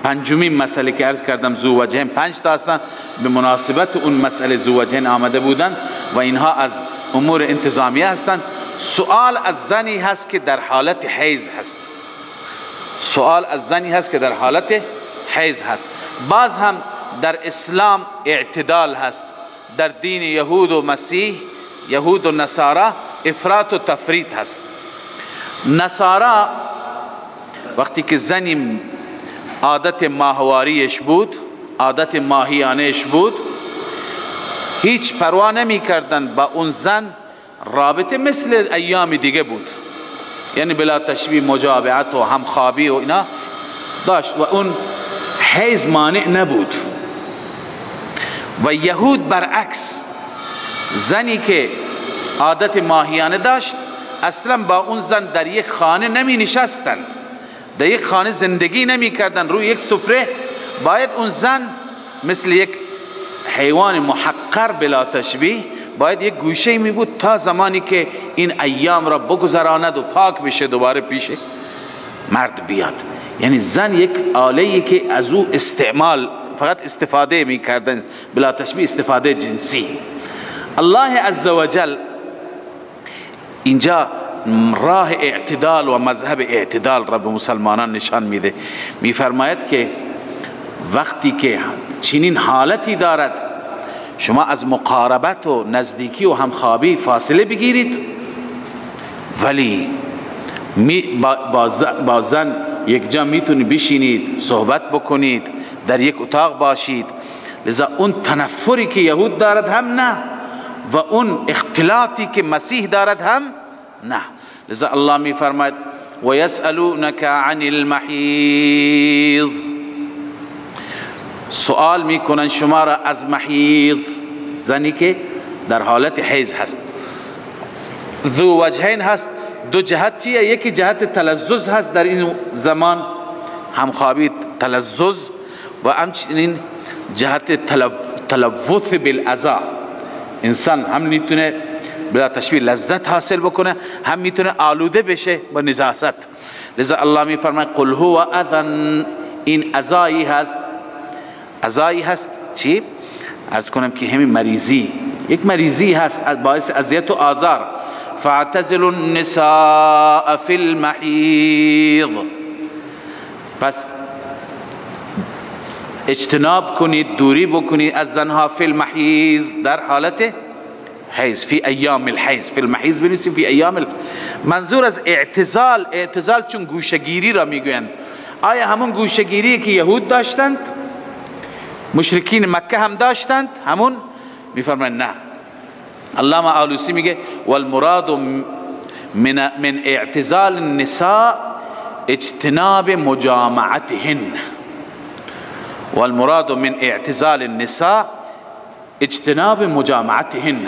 [SPEAKER 2] پنجمین مسئله که عرض کردم ذووجهین، 5 تا هستن، به مناسبت اون مسئله ذووجهین آمده بودن و اینها از امور انتظامیه هستند. سؤال از زنی هست که در حالت حیض هست، سؤال از زنی هست که در حالت حیض هست. باز هم در اسلام اعتدال هست، در دین یهود و مسیح، یهود و نصارا افراط و تفریط هست. نصارا وقتی که زنی عادت ماهواریش بود، عادت ماهیانش بود، هیچ پروا نمی کردن با اون زن، رابطه مثل ایام دیگه بود، یعنی بلا تشبیه مجابعت و همخوابی و اینا داشت و اون حیض مانع نبود. و یهود برعکس، زنی که عادت ماهیانه داشت اصلا با اون زن در یک خانه نمی نشستند، در یک خانه زندگی نمی کردن، روی یک سفره. باید اون زن مثل یک حیوان محقر بلا تشبیه باید یک گوشه می بود تا زمانی که این ایام را بگذراند و پاک بشه دوباره پیش مرد بیاد. یعنی زن یک آله‌ای که از او استعمال، فقط استفاده می کردن، بلا تشبیه استفاده جنسی. الله عزوجل اینجا راه اعتدال و مذهب اعتدال را به مسلمانان نشان میده. میفرماید که وقتی که چنین حالتی دارد، شما از مقاربت و نزدیکی و همخوابی فاصله بگیرید، ولی با زن یک جا میتونید بشینید، صحبت بکنید، در یک اتاق باشید. لذا اون تنفری که یهود دارد هم نه، و اون اختلاطی که مسیح دارد هم نه. لذا الله می فرماید و یسألونک عن المحیض، سؤال میکنن شما را از محیض، زنی که در حالت حیض هست. ذووجهین هست، دو جهت چیه؟ یکی جهت تلذذ هست در این زمان، همخوابی تلذذ، و همچنین جهت تلوث بالاذى. انسان هم میتونه بلا تشبیه لذت حاصل بکنه، هم میتونه آلوده بشه با نجاست. لذا الله میفرماید قل هو اذن، این اذایی هست. اذایی هست چی؟ از کنم که همین مریضی، یک مریضی هست باعث اذیت و آزار. فاعتزلوا النساء فی المحیض، پس اجتناب کنید، دوری بکنید از زنها فی المحیض، در حالت حیض، فی ایام الحیض. فی المحیض بنویسید فی ایام منظور از اعتزال، اعتزال چون گوشگیری را میگویند. آیا همون گوشگیری که یهود داشتند؟ مشرکین مکه هم داشتند، همون میفرمایند نه. علامه آلوسی میگه والمراد من اعتزال النساء اجتناب مجامعتهن. والمراد من اعتزال النساء اجتناب مجامعتهن،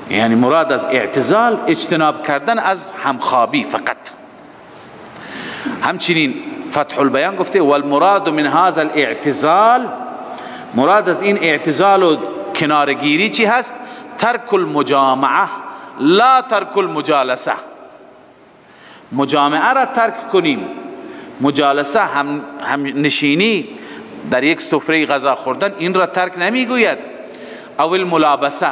[SPEAKER 2] یعنی مراد از اعتزال اجتناب کردن از همخوابی فقط. همچنین فتح البیان گفته والمراد من هذا الاعتزال، مراد از این اعتزال و کنارگیری چی هست؟ ترک المجامعه لا ترک المجالسه. مجامعه را ترک کنیم، مجالسه هم نشینی در یک سفره غذا خوردن این را ترک نمیگوید. او الملابسه،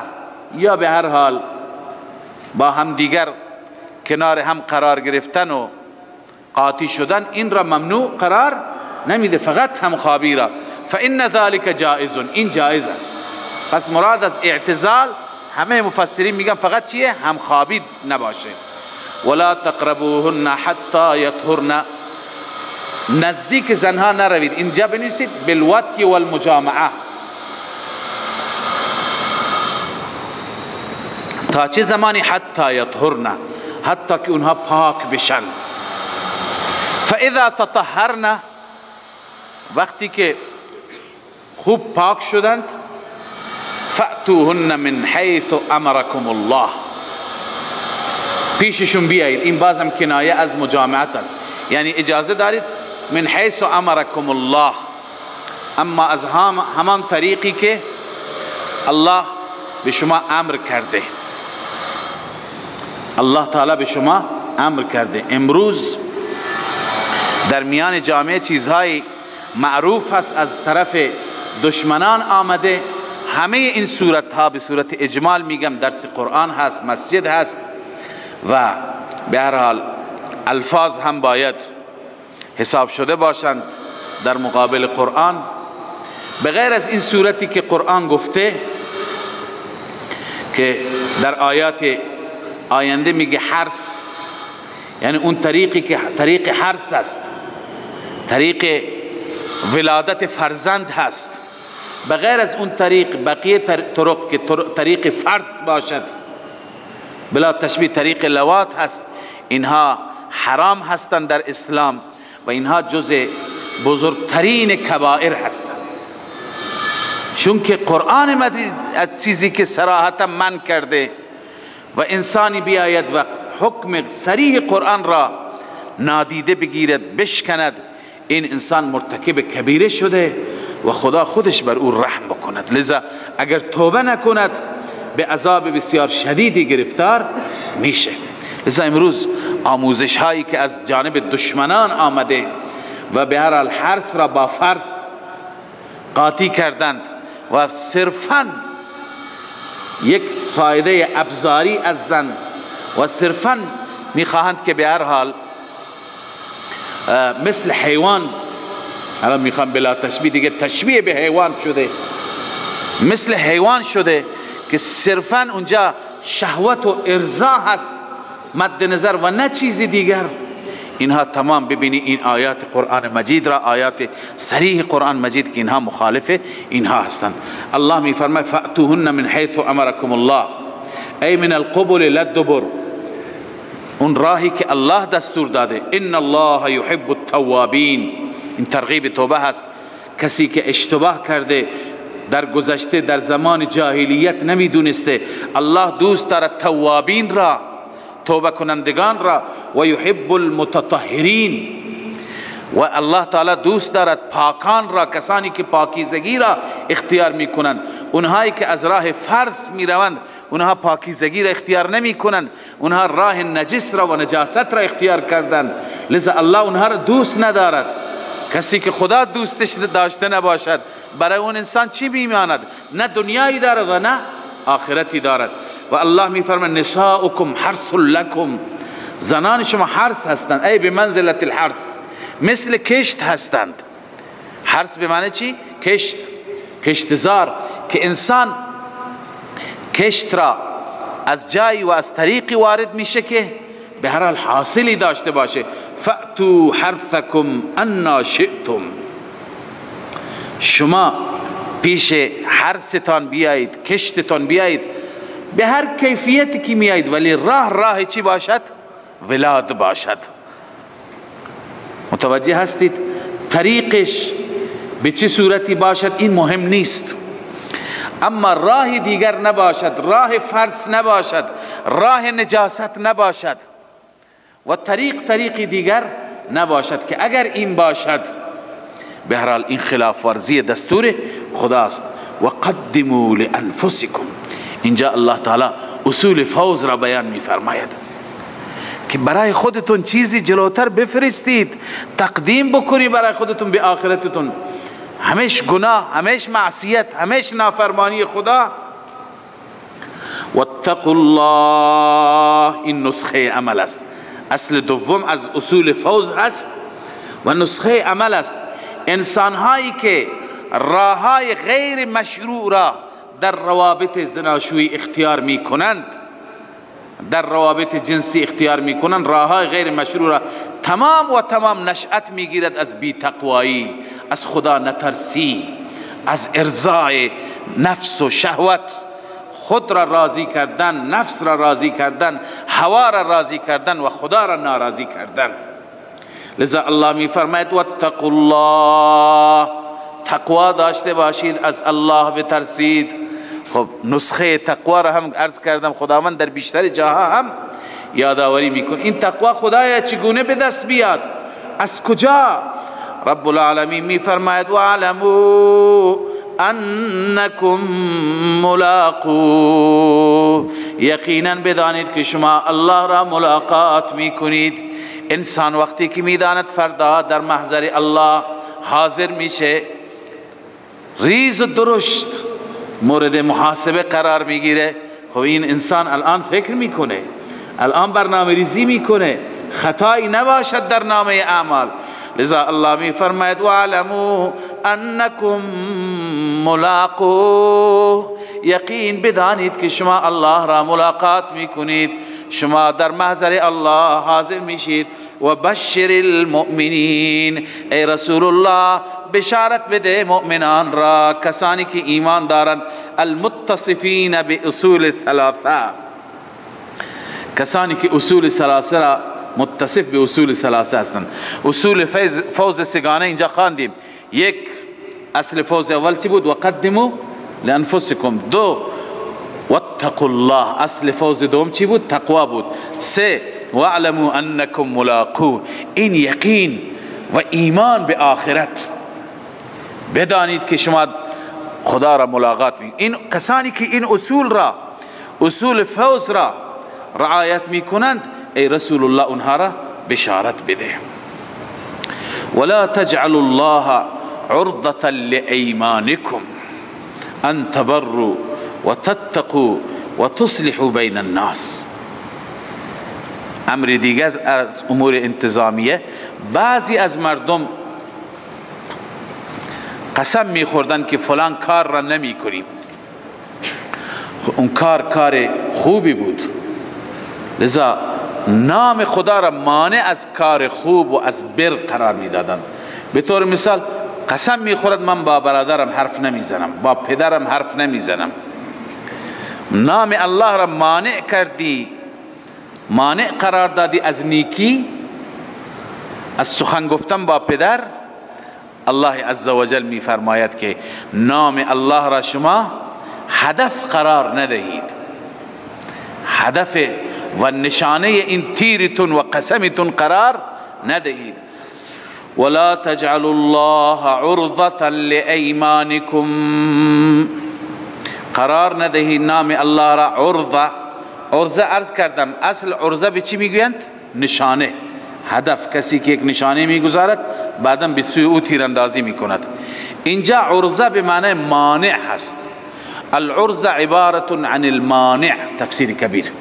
[SPEAKER 2] یا به هر حال با هم دیگر کنار هم قرار گرفتن و قاطی شدن این را ممنوع قرار نمیده، فقط همخوابی را. فإن ذلك جائز، این جائز است. پس مراد از اعتزال همه مفسرین میگن فقط چیه؟ همخوابی نباشه. ولا تقربوهن حتی یطهرن، نزدیک زنها نروید. اینجا بنویسید بالوطی والمجامعه، تا چه زمانی؟ حتی یطهرن، حتی که اونها پاک بشن. فاذا تطهرن، وقتی که خوب پاک شدند، فأتوهن من حیث امرکم الله، پیششون بیایید. این بازم کنایه از مجامعت است، یعنی اجازه دارید من حیث امرکم الله، اما از همان طریقی که الله به شما امر کرده. الله تعالی به شما امر کرده. امروز در میان جامعه چیزهای معروف هست از طرف دشمنان آمده. همه این صورت ها به صورت اجمال میگم درس قرآن هست، مسجد هست و به هر حال الفاظ هم باید حساب شده باشند در مقابل قرآن. بغیر از این صورتی که قرآن گفته که در آیات آینده میگه حرث، یعنی اون طریقی که طریق حرث است، طریق ولادت فرزند هست. بغیر از اون طریق بقیه طرق که طریق فرث باشد بلا تشبیه طریق لواط هست، اینها حرام هستند در اسلام و اینها جز بزرگترین کبائر هستند. چون که قرآن مجید از چیزی که صراحتا من کرده و انسانی بیاید و حکم صریح قرآن را نادیده بگیرد، بشکند، این انسان مرتکب کبیره شده و خدا خودش بر او رحم بکند. لذا اگر توبه نکند به عذاب بسیار شدیدی گرفتار میشه. لذا امروز آموزش هایی که از جانب دشمنان آمده و به هر حال حرث را با فرض قاطی کردند و صرفاً یک فایده ابزاری از زن و صرفاً میخواهند که به هر حال مثل حیوان، الان میخوام بلا تشبیه دیگه، تشبیه به حیوان شده، مثل حیوان شده که صرفاً اونجا شهوت و ارضا هست مد نظر و نه چیزی دیگر. اینها تمام ببینی این آیات قرآن مجید را، آیات صریح قرآن مجید که اینها مخالف اینها هستند. الله می فرماید فأتوهن من حیث امرکم الله ای من القبل للدبر، اون راهی که الله دستور داده. ان الله یحب التوابین، این ترغیب توبه هست. کسی که اشتباه کرده در گذشته در زمان جاهلیت نمیدونسته، الله دوست دارد توابین را، توبه کنندگان را، و یحب المتطهرین، و الله تعالی دوست دارد پاکان را، کسانی که پاکیزگی را اختیار میکنند. اونهایی که از راه فرض میروند اونها پاکیزگی را اختیار نمی کنند، اونها راه نجس را و نجاست را اختیار کردند. لذا الله اونها را دوست ندارد. کسی که خدا دوستش داشته نباشد برای اون انسان چی میماند؟ نه دنیایی دارد و نه آخرتی دارد. و الله میفرماید نساؤکم حرث لکم، زنان شما حرث هستند، ای بمنزلت الحرث، مثل کشت هستند. حرث به معنی چی؟ کشت، کشتزار، که انسان کشت را از جایی و از طریقی وارد میشه که به هر حال حاصلی داشته باشه. فأتو حرثکم انا شئتم، شما پیش حرستان بیایید، کشتتان بیایید، به هر کیفیتی که میایید، ولی راه چی باشد؟ ولاد باشد. متوجه هستید؟ طریقش به چه صورتی باشد این مهم نیست، اما راه دیگر نباشد، راه فرض نباشد، راه نجاست نباشد و طریق دیگر نباشد که اگر این باشد به هر حال این خلاف ورزی دستور خداست. و قدموا لانفسکم، اینجا الله تعالی اصول فوز را بیان می فرماید که برای خودتون چیزی جلوتر بفرستید، تقدیم بکنی برای خودتون به آخرتتون. همیش گناه، همیش معصیت، همیش نافرمانی خدا. واتقوا الله، این نسخه عمل است. اصل دوم از اصول فوز هست و نسخه عمل است. انسان هایی که راه های غیر مشروع را در روابط زناشویی اختیار می کنند، در روابط جنسی اختیار می کنند، راه های غیر مشروع را تمام نشأت می گیرد از بی تقوایی، از خدا نترسی، از ارضای نفس و شهوت، خود را راضی کردن، نفس را راضی کردن، هوا را راضی کردن و خدا را ناراضی کردن. لذا الله می فرماید واتقوا الله، تقوا داشته باشید، از الله بترسید. خب نسخه تقوا را هم عرض کردم، خداوند در بیشتر جاها هم یادآوری میکنه. این تقوا خدایا چگونه به دست بیاد؟ از کجا؟ رب العالمین می فرماید واعلموا انکم ملاقو، یقینا بدانید که شما الله را ملاقات میکنید. انسان وقتی که میداند فردا در محضر الله حاضر میشه، ریز و درشت مورد محاسبه قرار میگیره. خب این انسان الان فکر میکنه، الان برنامه ریزی میکنه، خطایی نباشد در نامه اعمال. لذا الله می فرماید واعلموا انکم ملاقو، یقین بدانید که شما الله را ملاقات میکنید، شما در محضر الله حاضر میشید. و بشر المؤمنین، ای رسول الله بشارت بده مؤمنان را، کسانی که ایمان دارند، المتصفین به اصول ثلاثه، کسانی که اصول ثلاثه را متصف به اصول ثلاثه هستند. اصول فوز سگانه اینجا خواندیم. یک، اصل فوز اول چی بود؟ وقدموا لانفسکم. دو، واتقوا الله، اصل فوز دوم چی بود؟ تقوا بود. سه، واعلموا انکم ملاقو، این یقین و ایمان به آخرت، بدانید که شما خدا را ملاقات می. این کسانی که این اصول را، اصول فوز را رعایت می کنند، ای رسول الله اونها را بشارت بده. ولا تجعلوا الله عرضة لأيمانكم ان تبروا وتتقوا وتصلحوا بين الناس. امر دیگه از امور انتظامیه، بعضی از مردم قسم میخوردن که فلان کار را نمی کنیم، اون کار خوبی بود، لذا نام خدا را مانع از کار خوب و از بر قرار میدادن. به طور مثال قسم میخورد من با برادرم حرف نمیزنم، با پدرم حرف نمیزنم. نام الله را مانع کردی، مانع قرار دادی از نیکی، از سخن گفتن با پدر. الله عزوجل می فرماید که نام الله را شما هدف قرار ندهید، هدف و نشانه این تیرتون و قسمتون قرار ندهید. ولا تجعلوا الله عرضة لأيمانكم، قرار ندهید نام الله را عرضه. عرضه عرض کردم، اصل عرضه به چی میگویند؟ نشانه، هدف. کسی که یک نشانه میگذارد بعدم به سوی او تیراندازی میکند. اینجا عرضه به معنی مانع هست. العرضه عبارت عن المانع، تفسیر کبیر.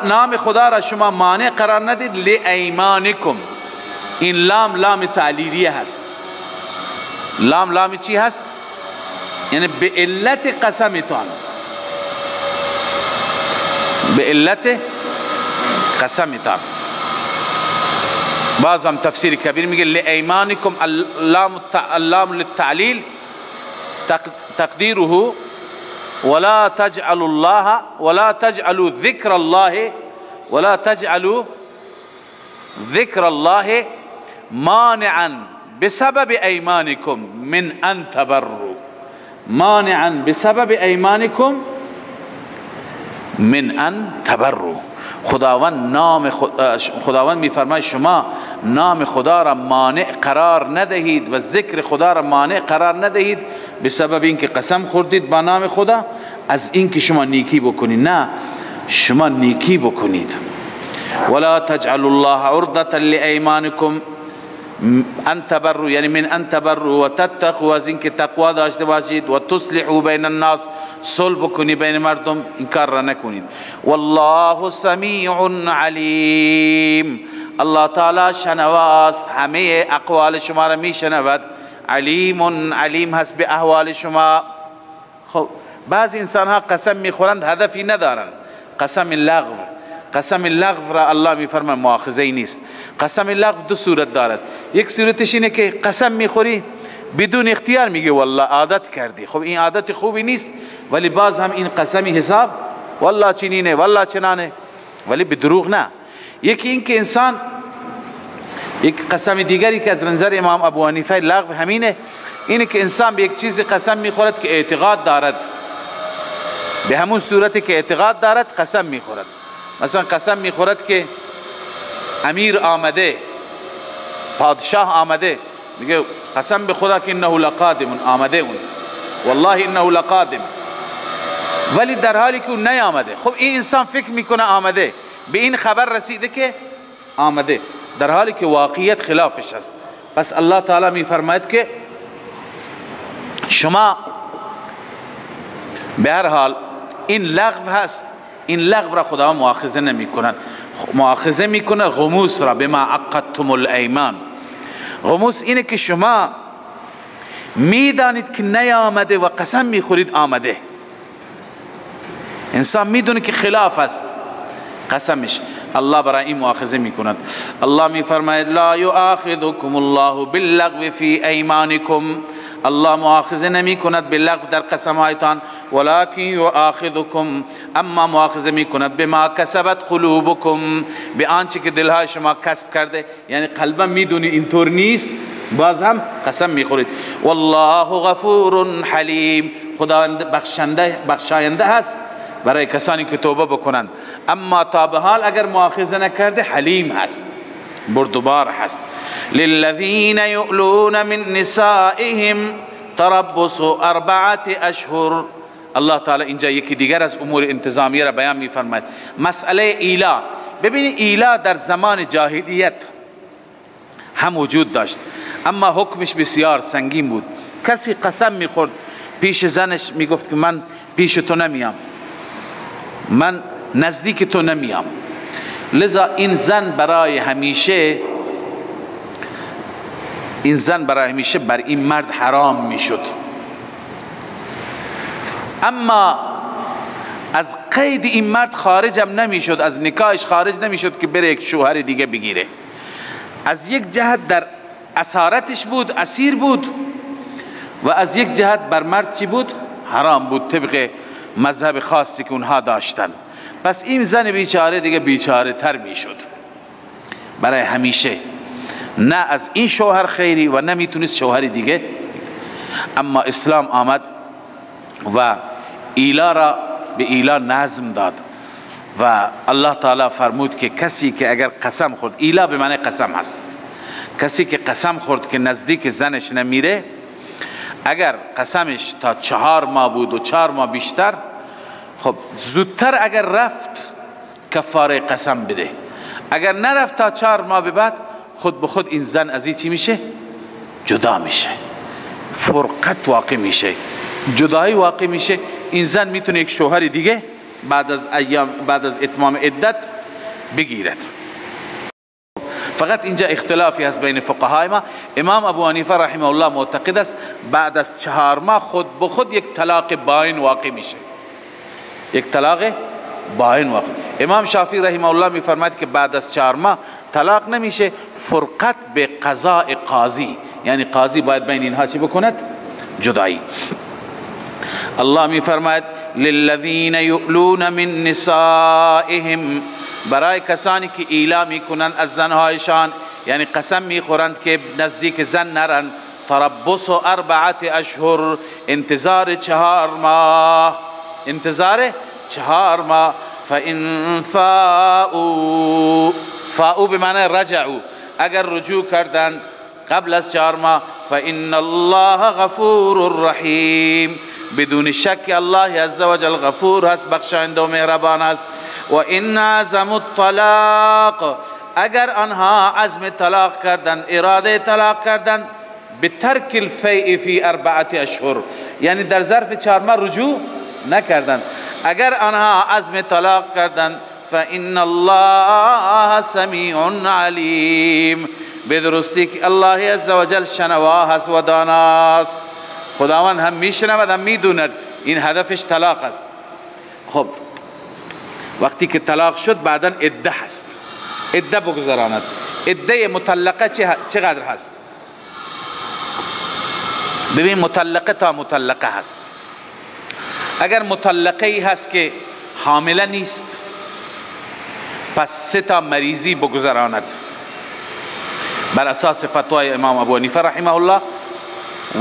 [SPEAKER 2] نام خدا را شما مانع قرار ندید. لایمانکم، این لام تعلیلیه هست. لام چی هست؟ یعنی به علت قسمتان، به علت قسمتان. بعض هم تفسیر کبیر میگه لایمانکم، اللام للتعلیل تقديره ولا تجعلوا الله ولا تجعلوا ذكر الله ولا تجعلوا ذكر الله مانعا بسبب أيمانكم من أن تبروا. مانعا بسبب أيمانكم من أن تبروا. خداوند میفرماید شما نام خدا را مانع قرار ندهید و ذکر خدا را مانع قرار ندهید به سبب اینکه قسم خوردید با نام خدا از اینکه شما نیکی بکنید. نه، شما نیکی بکنید. ولا تجعلوا الله عرضة لأيمانكم ان تبروا، یعنی من ان تبروا و تتقوا، از اینکه تقوا داشته باشید، و تصلحوا بین الناس، صلح بکنید بین مردم، این کار را نکنید. والله سمیع علیم، الله تعالی شنواست، همه اقوال شما را میشنود. علیم هست به احوال شما. خب بعض انسان ها قسم میخورند هدفی ندارند، قسم لغو را الله میفرماید مؤاخذه‌ای نیست. قسم لغو دو صورت دارد. یک صورتش اینه که قسم میخوری بدون اختیار میگی والله عادت کردی. خب این عادت خوبی نیست، ولی باز هم این قسمی حساب والله چنینه والله چنانه، ولی به دروغ نه. یکی این که انسان، یک قسم دیگری که از نظر امام ابو حنیفه لغو همینه، اینه که انسان به یک چیز قسم میخورد که اعتقاد دارد، به همون صورتی که اعتقاد دارد قسم میخورد. مثلا قسم میخورد که امیر آمده، پادشاه آمده، میگه قسم به خدا که انه لقادم، آمده اون، والله انه لقادم، ولی در حالی که اون نیامده. خب این انسان فکر میکنه آمده، به این خبر رسیده که آمده، در حالی که واقعیت خلافش است. پس الله تعالی میفرماید که شما به هر حال این لغو هست، این لغو را خدا مؤاخذه نمی کند، مؤاخذه می کند غموس را، بما عقدتم الایمان. غموس اینه که شما میدانید که نیامده و قسم میخورید آمده. انسان میدونه که خلاف است قسمش، الله برای این مؤاخذه می کند. الله می فرماید لا یؤاخذکم الله باللغو فی ایمانکم، الله مؤاخذه نمی کند به لغو در قسمهایتان، ولکن یؤاخذکم، اما مؤاخذه می کند بما کسبت قلوبکم، به آنچه که دلهای شما کسب کرده. یعنی قلبا میدونی اینطور نیست، باز هم قسم میخورید. والله غفور حلیم، خداوند بخشاینده هست برای کسانی که توبه بکنند، اما تا به حال اگر مؤاخذه نکرده حلیم هست، بردبار هست. للذین یؤلون من نسائهم تربص 4 اشهر. الله تعالی اینجا یکی دیگر از امور انتظامیه را بیان می‌فرماید، مسئله ایلا. ببینید ایلا در زمان جاهلیت هم وجود داشت، اما حکمش بسیار سنگین بود. کسی قسم می‌خورد پیش زنش، میگفت که من پیش تو نمیام، من نزدیک تو نمیام، لذا این زن برای همیشه بر این مرد حرام میشد. اما از قید این مرد خارجم نمیشد، از نکاحش خارج نمیشد که بره یک شوهر دیگه بگیره. از یک جهت در اسارتش بود، اسیر بود، و از یک جهت بر مرد چی بود؟ حرام بود، طبق مذهب خاصی که اونها داشتن. پس این زن بیچاره دیگه بیچاره تر میشد برای همیشه، نه از این شوهر خیری و نمیتونست شوهر دیگه. اما اسلام آمد و ایلا را به ایلا نظم داد و الله تعالی فرمود که کسی که اگر قسم خورد، ایلا به معنی قسم هست، کسی که قسم خورد که نزدیک زنش نمیره، اگر قسمش تا 4 ماه بود و 4 ماه بیشتر، خب زودتر اگر رفت کفاره قسم بده، اگر نرفت تا 4 ماه به بعد، خود به خود این زن از این چی میشه؟ جدا میشه، فرقت واقع میشه، جدایی واقع میشه. این زن میتونه یک شوهر دیگه بعد از اتمام عدت بگیرد. فقط اینجا اختلافی هست بین فقهای ما. امام ابو حنیفه رحمه الله معتقد است بعد از 4 ماه خود به خود یک طلاق باین واقع میشه، یک طلاق باین واقع. امام شافعی رحمه الله میفرماید که بعد از 4 ماه طلاق نمیشه، فرقت به قضاء قاضی، یعنی قاضی باید بین اینها چی بکند؟ جدایی. الله می فرماید للذین یؤلون من نسائهم، برای کسانی که ایلا میکنند از زنهایشان، یعنی قسم میخورند که نزدیک زن نرن، تربص 4 اشهر، انتظار 4 ماه، انتظار 4 ماه. فإن فاؤوا بمعنی رجعوا، اگر رجوع کردند قبل از 4 ماه، فإن الله غفور رحیم، بدون شک الله عزوجل غفور هست، بخشنده و مهربان است. و ان عزموا الطلاق، اگر آنها عزم طلاق کردند، اراده طلاق کردند، بترک الفیء فی 4 اشهر، یعنی در ظرف 4 ماه رجوع نکردند، اگر آنها عزم طلاق کردند، فإن الله سمیع علیم، بدرستی که الله عزوجل شنوا هست و داناست. خداوند هم میشنود هم میدوند این هدفش طلاق است. خب وقتی که طلاق شد بعدا عده هست، عده بگذراند. عده مطلقه چقدر هست؟ ببین مطلقه تا مطلقه هست. اگر مطلقه ای هست که حامله نیست، پس 3 تا مریضی بگذراند بر اساس فتوای امام ابو حنیفه رحمه الله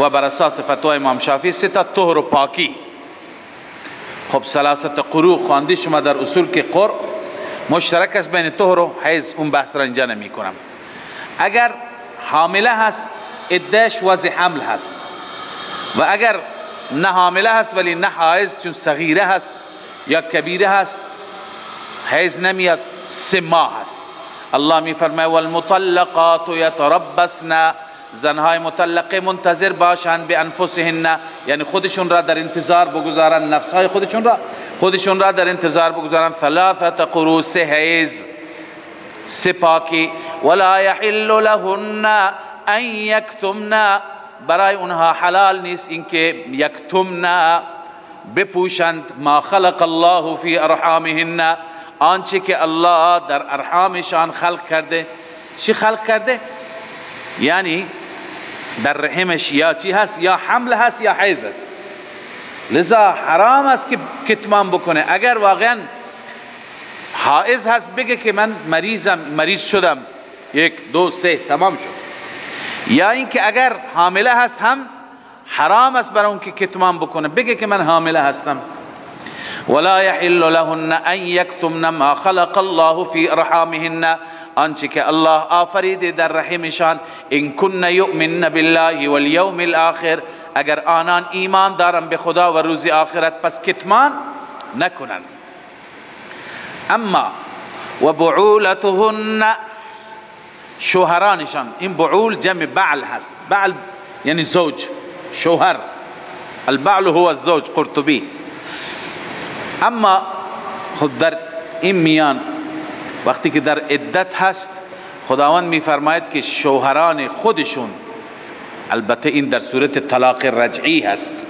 [SPEAKER 2] و بر اساس فتوای امام شافعی 3 تا طهر و پاکی. خب 3 قروء خواندی شما در اصول که قرء مشترک است بین طهر و حیض، اون بحث را اینجا نمی کنم. اگر حامله هست عدهش وضع حمل هست، و اگر نه حامله هست ولی نه حائض، چون صغیره هست یا کبیره هست حیض نمیاد، 3 ماه هست. الله می فرماید والمطلقات یتربصن، زنهای مطلقه منتظر باشند به انفسهن، یعنی خودشون را در انتظار بگذارند، نفسهای خودشون را در انتظار بگذارند، 3 قروء، 3 حیض، 3 پاکی. ولا یحل لهن ان یکتمن، برای اونها حلال نیست اینکه یکتمن بپوشند، ما خلق الله فی ارحامهن، آنچه که الله در ارحامشان خلق کرده. چی خلق کرده؟ یعنی در رحمش یا چی هست، یا حمل هست یا حیض است، لذا حرام است که کتمان بکنه. اگر واقعا حائض هست بگه که من مریض شدم، 1 2 3 تمام شد. یا اینکه اگر حامله هست هم حرام است برای اون که کتمان بکنه، بگه که من حامله هستم. ولا يحل لهن ان يكتمن ما خلق الله في ارحامهن، آنچه که الله آفریده در رحمشان. ان كن يؤمن بالله واليوم الاخر، اگر آنان ایمان دارن به خدا و روز آخرت پس کتمان نکنند. اما و بعولتهن، شوهرانشان، این بعول جمع بعل هست، بعل یعنی زوج، شوهر، البعل هو الزوج، قرطبی. اما خود در این میان وقتی که در عدت هست، خداوند میفرماید که شوهران خودشون، البته این در صورت طلاق رجعی هست،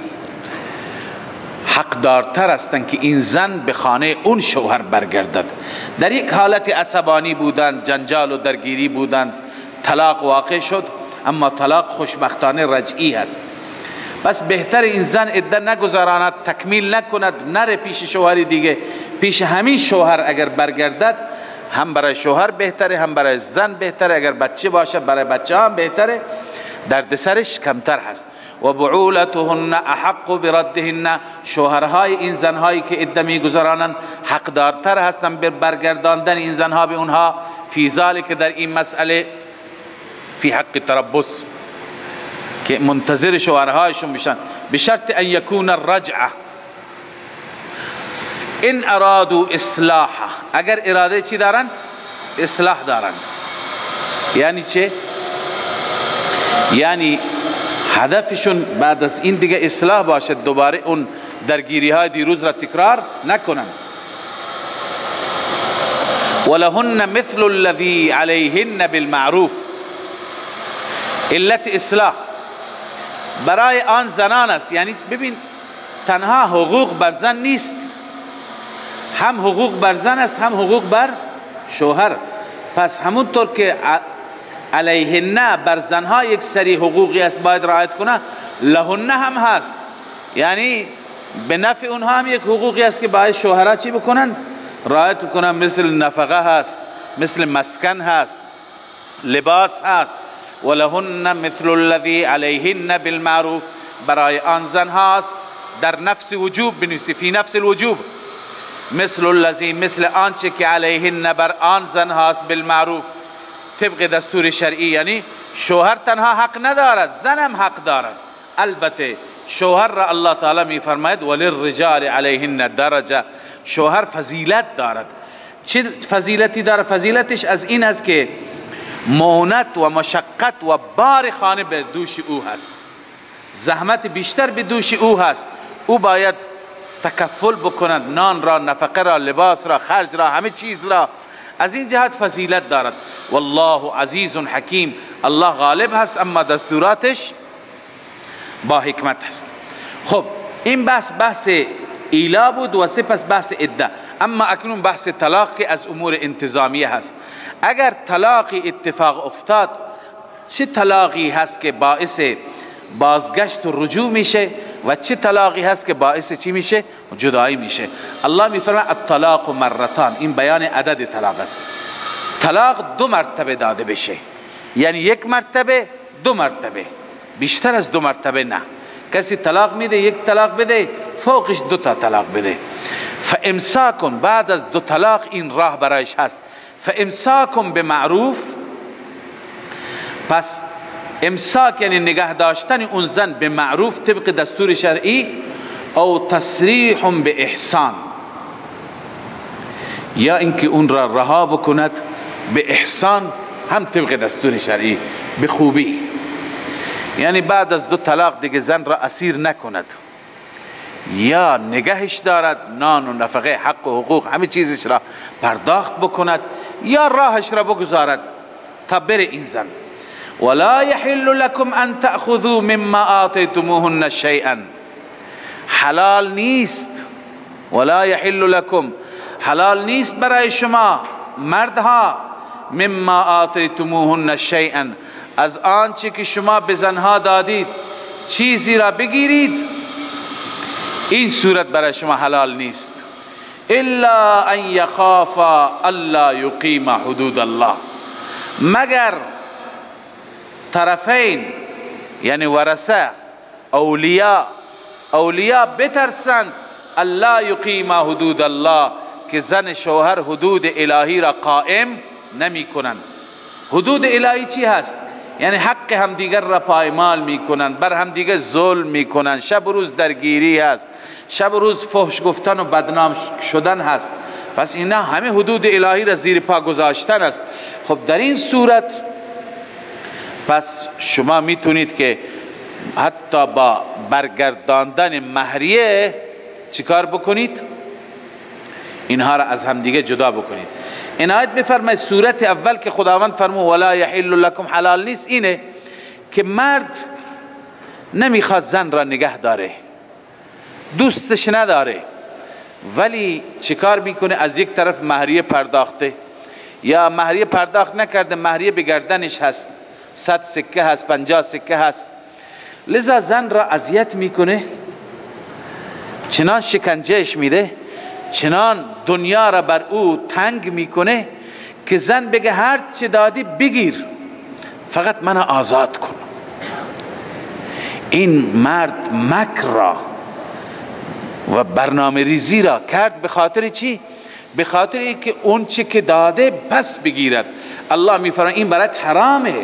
[SPEAKER 2] حقدارتر هستند که این زن به خانه اون شوهر برگردد. در یک حالت عصبانی بودند، جنجال و درگیری بودند، طلاق واقع شد، اما طلاق خوشبختانه رجعی هست. بس بهتر این زن عده نگذراند، تکمیل نکند، نره پیش شوهری دیگه، پیش همین شوهر اگر برگردد هم برای شوهر بهتره، هم برای زن بهتره، اگر بچه باشه برای بچه هم بهتره، دردسرش کمتر هست. و بعولتهن احق بردهن، شوهرهای این زنهایی که عده میگذرانند حقدارتر هستند به برگرداندن این زنها به اونها، فی ذلک، در این مسئله، فی حق تربص، که منتظر شوهرهایشون بشن، بشرط ان یکون الرجعه، ان ارادوا اصلاحه، اگر اراده چی دارند؟ اصلاح دارند. یعنی چه؟ یعنی هدفشون بعد از این دیگه اصلاح باشد، دوباره اون درگیری های دیروز را تکرار نکنند. ولهن مثل الذي عليهن بالمعروف، علت اصلاح برای آن زنان است. یعنی ببین تنها حقوق بر زن نیست، هم حقوق بر زن است هم حقوق بر شوهر. پس همونطور که علیهن بر زنها یک سری حقوقی است باید رعایت کنه، لهن هم هست. یعنی به نفع اونها هم یک حقوقی است که باید شوهرها چی بکنند؟ رعایت بکنند، مثل نفقه هست، مثل مسکن هست، لباس هست. ولهن مثل الذی علیهن بالمعروف، برای آن زن هاست در نفس وجوب بنویسی، فی نفس الوجوب، مثل الذی، مثل آنچه که علیهن بر آن زن هاست، بالمعروف، طبق دستور شرعی. یعنی شوهر تنها حق ندارد، زنم حق دارد. البته شوهر را الله تعالی می فرماید وللرجال علیهن درجه، شوهر فضیلت دارد. چه فضیلتی دارد؟ فضیلتش از این است که مهنت و مشقت و بار خانه به دوش او هست، زحمت بیشتر به دوش او هست، او باید تکفل بکند، نان را، نفقه را، لباس را، خرج را، همه چیز را. از این جهت فضیلت دارد. والله عزیز حکیم، الله غالب هست اما دستوراتش با حکمت هست. خب این بحث ایلا بود و سپس بحث عده. اما اکنون بحث طلاق که از امور انتظامیه هست. اگر طلاقی اتفاق افتاد، چه طلاقی هست که باعث بازگشت و رجوع میشه و چه طلاقی هست که باعث چی میشه؟ جدایی میشه. الله میفرماید الطلاق مرتان، این بیان عدد طلاق است. طلاق 2 مرتبه داده بشه، یعنی 1 مرتبه، 2 مرتبه، بیشتر از 2 مرتبه نه. کسی طلاق میده 1 طلاق بده، فوقش 2 تا طلاق بده. فامساکن، بعد از 2 طلاق این راه برایش هست. فامساکن بمعروف، پس امساک یعنی نگه داشتن اون زن به معروف طبق دستور شرعی، او تسریح به احسان، یا اینکه اون را رها بکند به احسان، هم طبق دستور شرعی، به خوبی. یعنی بعد از 2 طلاق دیگه زن را اسیر نکند، یا نگهش دارد، نان و نفقه، حق و حقوق همه چیزش را پرداخت بکند، یا راهش را بگذارد تا بره این زن. ولا يحل لكم ان تأخذوا مما آتيتموهن شيئا، حلال نیست، ولا يحل لكم، حلال نیست برای شما مردها، مما آتيتموهن شيئا، از آنچه که شما به زنها دادید چیزی را بگیرید، این صورت برای شما حلال نیست. الا ان يخافا الا يقيما حدود الله، مگر طرفین یعنی ورثه، اولیاء بترسند الا یقیما حدود الله، که زن شوهر حدود الهی را قائم نمی کنند. حدود الهی چی هست؟ یعنی حق همدیگر را پایمال می کنند، بر همدیگر ظلم می کنند، شب و روز درگیری هست، شب و روز فحش گفتن و بدنام شدن هست. پس اینا همه حدود الهی را زیر پا گذاشتن است. خب در این صورت پس شما میتونید که حتی با برگرداندن مهریه چیکار بکنید؟ اینها را از همدیگه جدا بکنید. عنایت بفرمایید صورت اول که خداوند فرمود ولا یحل لکم، حلال نیست، اینه که مرد نمیخواد زن را نگه داره، دوستش نداره، ولی چیکار میکنه؟ از یک طرف مهریه پرداخته، یا مهریه پرداخت نکرده، مهریه به گردنش هست، 100 سکه هست، 50 سکه هست، لذا زن را اذیت میکنه، چنان شکنجهش میده، چنان دنیا را بر او تنگ میکنه که زن بگه هر چه دادی بگیر، فقط منو آزاد کن. این مرد مکر را و برنامه ریزی را کرد. به خاطر چی؟ به خاطر اینکه اون چه که داده بس بگیرد. الله میفرماید این برات حرامه،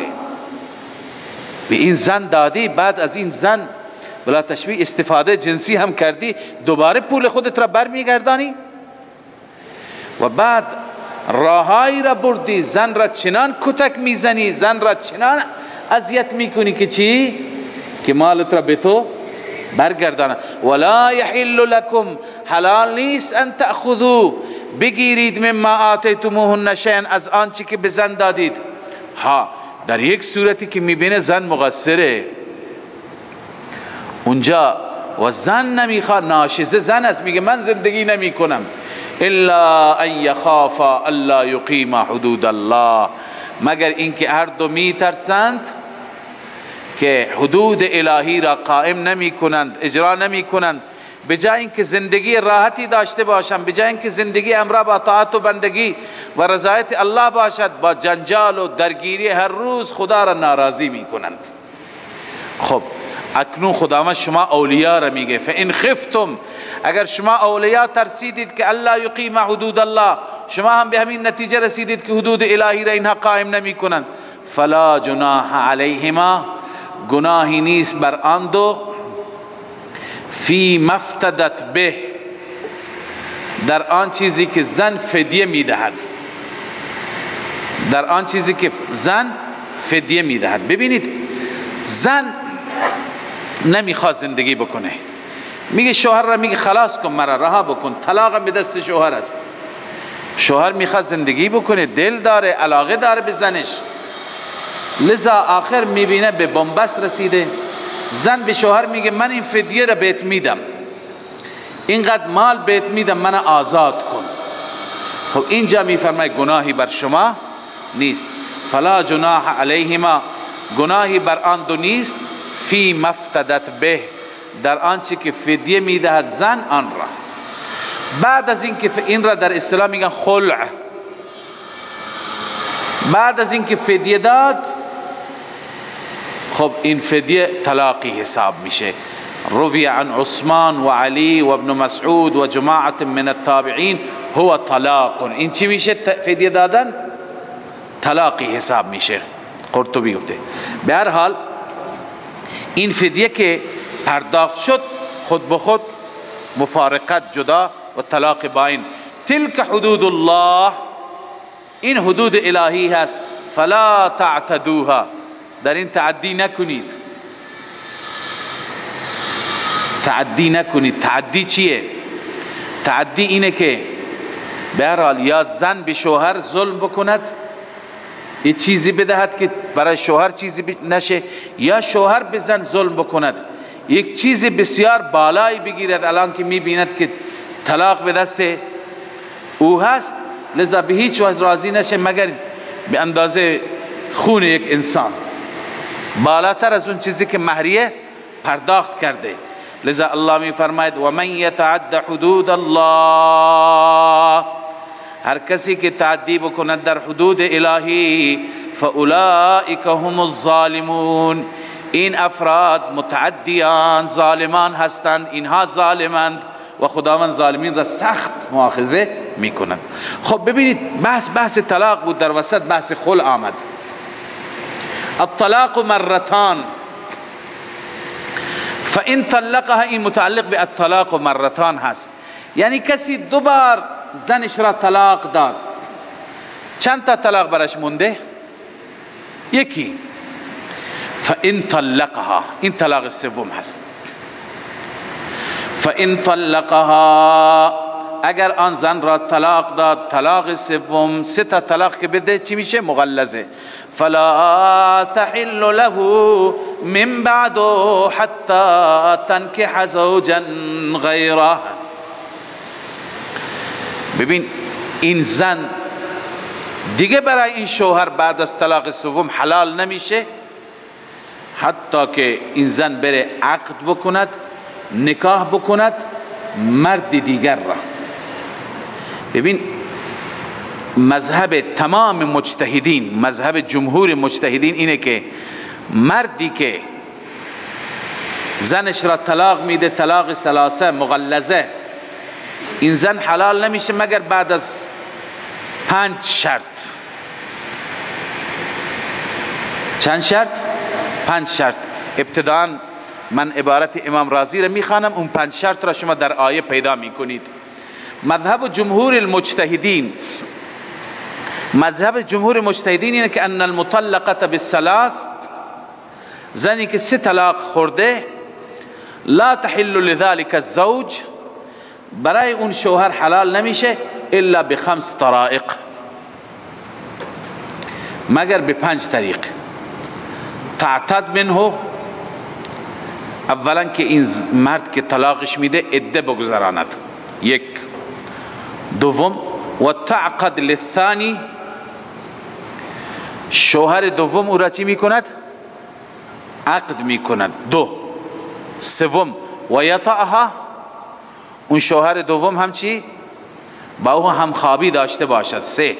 [SPEAKER 2] به این زن دادی، بعد از این زن بلا تشبیه استفاده جنسی هم کردی، دوباره پول خودت را برمیگردانی و بعد راهایی را بردی، زن را چنان کتک میزنی، زن را چنان اذیت میکنی که چی؟ که مالت را به تو برگردانه. ولا یحل لکم، حلال نیست، ان تأخذوا، بگیرید، مما آتیتموهن شیئا، از آنچه که به زن دادید. ها، در یک صورتی که میبینه زن مقصره اونجا و زن نمیخواد، ناشزه زن است، میگه من زندگی نمی کنم، الا ان یخافا الا یقیما حدود الله، مگر اینکه هر دو میترسند که حدود الهی را قائم نمی کنند، اجرا نمی کنند، به جای اینکه زندگی راحتی داشته باشند، به جای اینکه زندگی امرا با طاعت و بندگی و رضایت الله باشد، با جنجال و درگیری هر روز خدا را ناراضی میکنند. خب اکنون خداوند شما اولیاء را میگه فان خفتم، اگر شما اولیاء ترسیدید که الله یقیم حدود الله، شما هم به همین نتیجه رسیدید که حدود الهی را اینها قائم نمیکنند، فلا جناح علیهما، گناهی نیست بر آن دو، فی مفتدت به، در آن چیزی که زن فدیه میدهد، در آن چیزی که زن فدیه میدهد. ببینید زن نمیخواد زندگی بکنه، میگه شوهر را میگه خلاص کن مرا، رها بکن، طلاق به دست شوهر است. شوهر میخواد زندگی بکنه، دل داره، علاقه داره به زنش، لذا آخر میبینه به بنبست رسیده. زن به شوهر میگه من این فدیه را بهت میدم، اینقدر مال بهت میدم، من آزاد کن. خب اینجا میفرماید گناهی بر شما نیست، فلا جناح علیهما، گناهی بر آن دو نیست، فی مفتدت به، در آنچه که فدیه میدهد زن آن را. بعد از اینکه این را در اسلام میگن خلع، بعد از اینکه فدیه داد، خب این فدیه طلاقی حساب میشه. روی عن عثمان و علی و ابن مسعود و جماعت من التابعین هو طلاق. این چی میشه؟ فدیه دادن طلاقی حساب میشه. قرطبی گفته. به هر حال این فدیه که پرداخت شد خود به خود مفارقت، جدا و طلاق باین. تلک حدود الله، این حدود الهی هست، فلا تعتدوها، در این تعدی نکنید. تعدی نکنید. تعدی چیه؟ تعدی اینه که به هر حال یا زن به شوهر ظلم بکند، یه چیزی بدهد که برای شوهر چیزی نشه، یا شوهر به زن ظلم بکند، یک چیز بسیار بالایی بگیرد، الان که میبیند که طلاق به دست او هست، لذا به هیچ وجه راضی نشه مگر به اندازه خون یک انسان، بالاتر از اون چیزی که مهریه پرداخت کرده. لذا الله می فرماید و من یتعد حدود الله، هر کسی که تعدی بکند در حدود الهی، فاولئک هم الظالمون، این افراد متعدیان، ظالمان هستند، اینها ظالمند و خداوند ظالمین را سخت مؤاخذه میکنند. خب ببینید بحث طلاق بود، در وسط بحث خلع آمد. الطلاق مرتان، فان طلقها، این متعلق به الطلاق مرتان هست، یعنی کسی دو بار زنش را طلاق داد، چند تا طلاق برش مونده؟ یکی. فان طلقها، این طلاق سوم هست. فان طلقها، اگر آن زن را طلاق داد، طلاق سوم، سه تا طلاق که بده چی میشه؟ مغلظه. فلا تحل له من بعد حتى تنكح زوجا غیره. ببین این زن دیگه برای این شوهر بعد از طلاق سوم حلال نمیشه حتی که این زن بره عقد بکند، نکاح بکند مرد دیگر را. ببین مذهب تمام مجتهدین، مذهب جمهور مجتهدین اینه که مردی که زنش را طلاق میده، طلاق ثلاثه مغلظه، این زن حلال نمیشه مگر بعد از 5 شرط. چند شرط؟ 5 شرط. ابتداء من عبارت امام رازی را میخوانم، اون 5 شرط را شما در آیه پیدا میکنید. مذهب جمهور المجتهدین، مذهب جمهور مجتهدین اینه که ان المطلقه بالثلاث، زنی که 3 طلاق خورده، لا تحل لذلك الزوج، برای اون شوهر حلال نمیشه الا ب5 طرائق، مگر به 5 طریق. تعتد منه، اولا که این مرد که طلاقش میده عده بگذراند، 1. دوم و تعقد للثانی، شوهر دوم او را چی میکند؟ عقد میکند. 2. سوم و یطعها، اون شوهر دوم هم چی؟ با او هم خوابی داشته باشد. 3.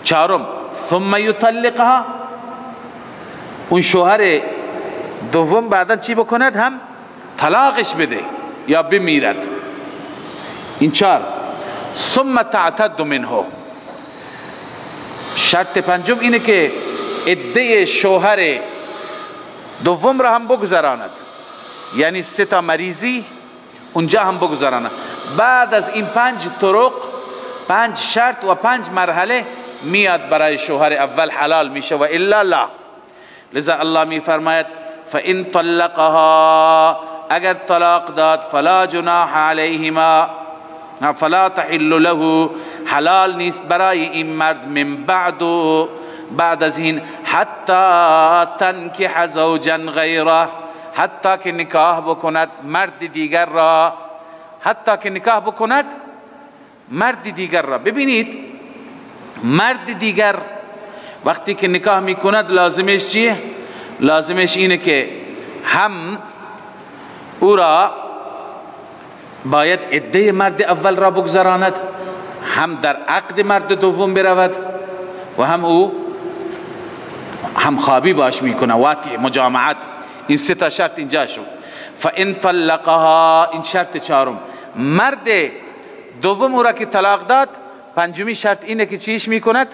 [SPEAKER 2] 4. ثم یطلقها، اون شوهر دوم بعدا چی بکند؟ هم طلاقش بده یا بمیرد. این 4. ثم تعتد منه، شرط 5 اینه که عده شوهر دوم را هم بگذراند، یعنی 3 تا مریضی اونجا هم بگذراند. بعد از این 5 طرق، 5 شرط و 5 مرحله میاد برای شوهر اول حلال میشه و الا لا. لذا الله می فرماید فان طلقها، اگر طلاق داد، فلا جناح علیهما، فلا تحل له، حلال نیست برای این مرد، من بعد از این، حتی تنکح زوجا غیره، حتی که نکاح بکند مرد دیگر را، حتی که نکاح بکند مرد دیگر را. ببینید مرد دیگر وقتی که نکاح میکند لازمش چیه؟ لازمش اینه که هم او را باید عده مرد اول را بگذراند، هم در عقد مرد دوم برود و هم او هم خوابی باش میکنه، واقع مجامعت. این 3 تا شرط اینجا شد. فان طلقها، این شرط 4. مرد دوم او را که طلاق داد، 5می شرط اینه که چیش میکند؟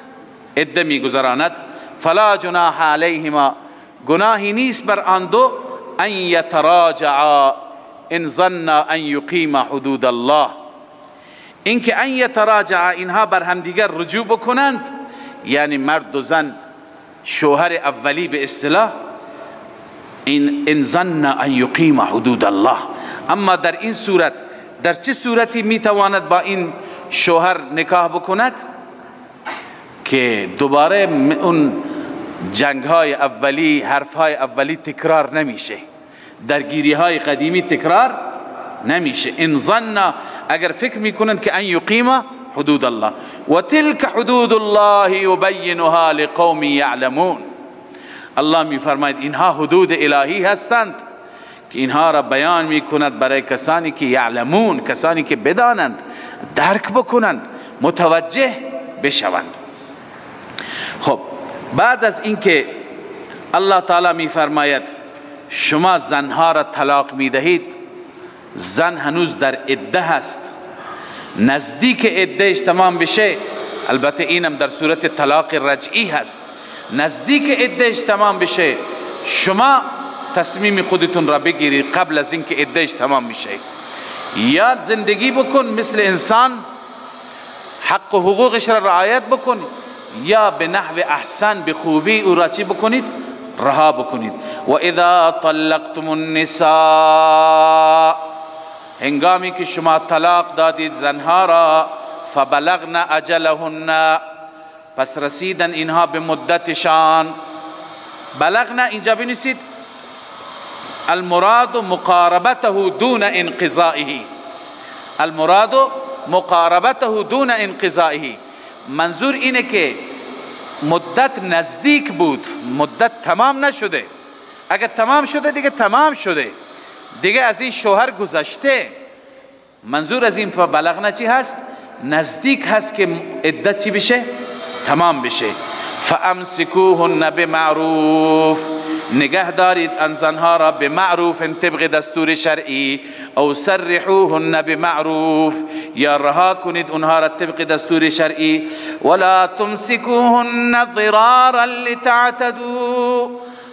[SPEAKER 2] عده میگذراند. فلا جناح علیهما، گناهی نیست بر آن دو، ان یتراجعا ان ظنا ان یقیما حدود الله، اینکه ان یتراجعا، اینها بر هم دیگر رجوع بکنند، یعنی مرد و زن، شوهر اولی به اصطلاح، ان ظنا ان یقیما حدود الله. اما در این صورت، در چه صورتی میتواند با این شوهر نکاح بکند؟ که دوباره اون جنگ های اولی، حرف های اولی تکرار نمیشه، درگیری های قدیمی تکرار نمیشه. ان ظن، اگر فکر میکنند که ان یقیما حدود الله، و تلک حدود الله یبینها لقوم یعلمون. الله میفرماید اینها حدود الهی هستند که اینها را بیان میکند برای کسانی که یعلمون، کسانی که بدانند، درک بکنند، متوجه بشوند. خب بعد از اینکه الله تعالی میفرماید شما زنها را طلاق میدهید، زن هنوز در عده هست، نزدیک عدهش تمام بشه، البته اینم در صورت طلاق رجعی هست، نزدیک عدهش تمام بشه، شما تصمیم خودتون را بگیرید قبل از اینکه عدهش تمام بشه. یا زندگی بکن مثل انسان، حق و حقوقش را رعایت بکن، یا به نحو احسن، به خوبی او را چی بکنید؟ رها بکنید. و اذا طلقتم النساء، هنگامی که شما طلاق دادید زنها را، فبلغن اجلهن، پس رسیدن اینها به مدتشان. بلغن اینجا بنویسید المراد مقاربته دون انقضائه، المراد مقاربته دون انقضائه، منظور اینه که مدت نزدیک بود، مدت تمام نشده. اگر تمام شده دیگه تمام شده، دیگه از این شوهر گذشته. منظور از این بلغنا چی هست؟ نزدیک هست که عدت چی بشه؟ تمام بشه. فامسکوهن بمعروف، نگه دارید ان زنها را به معروف، طبق دستور شرعی، او سرحوهن بمعروف، یا رها کنید اونها را طبق دستور شرعی. ولا تمسکوهن ضرارا لتعتدوا،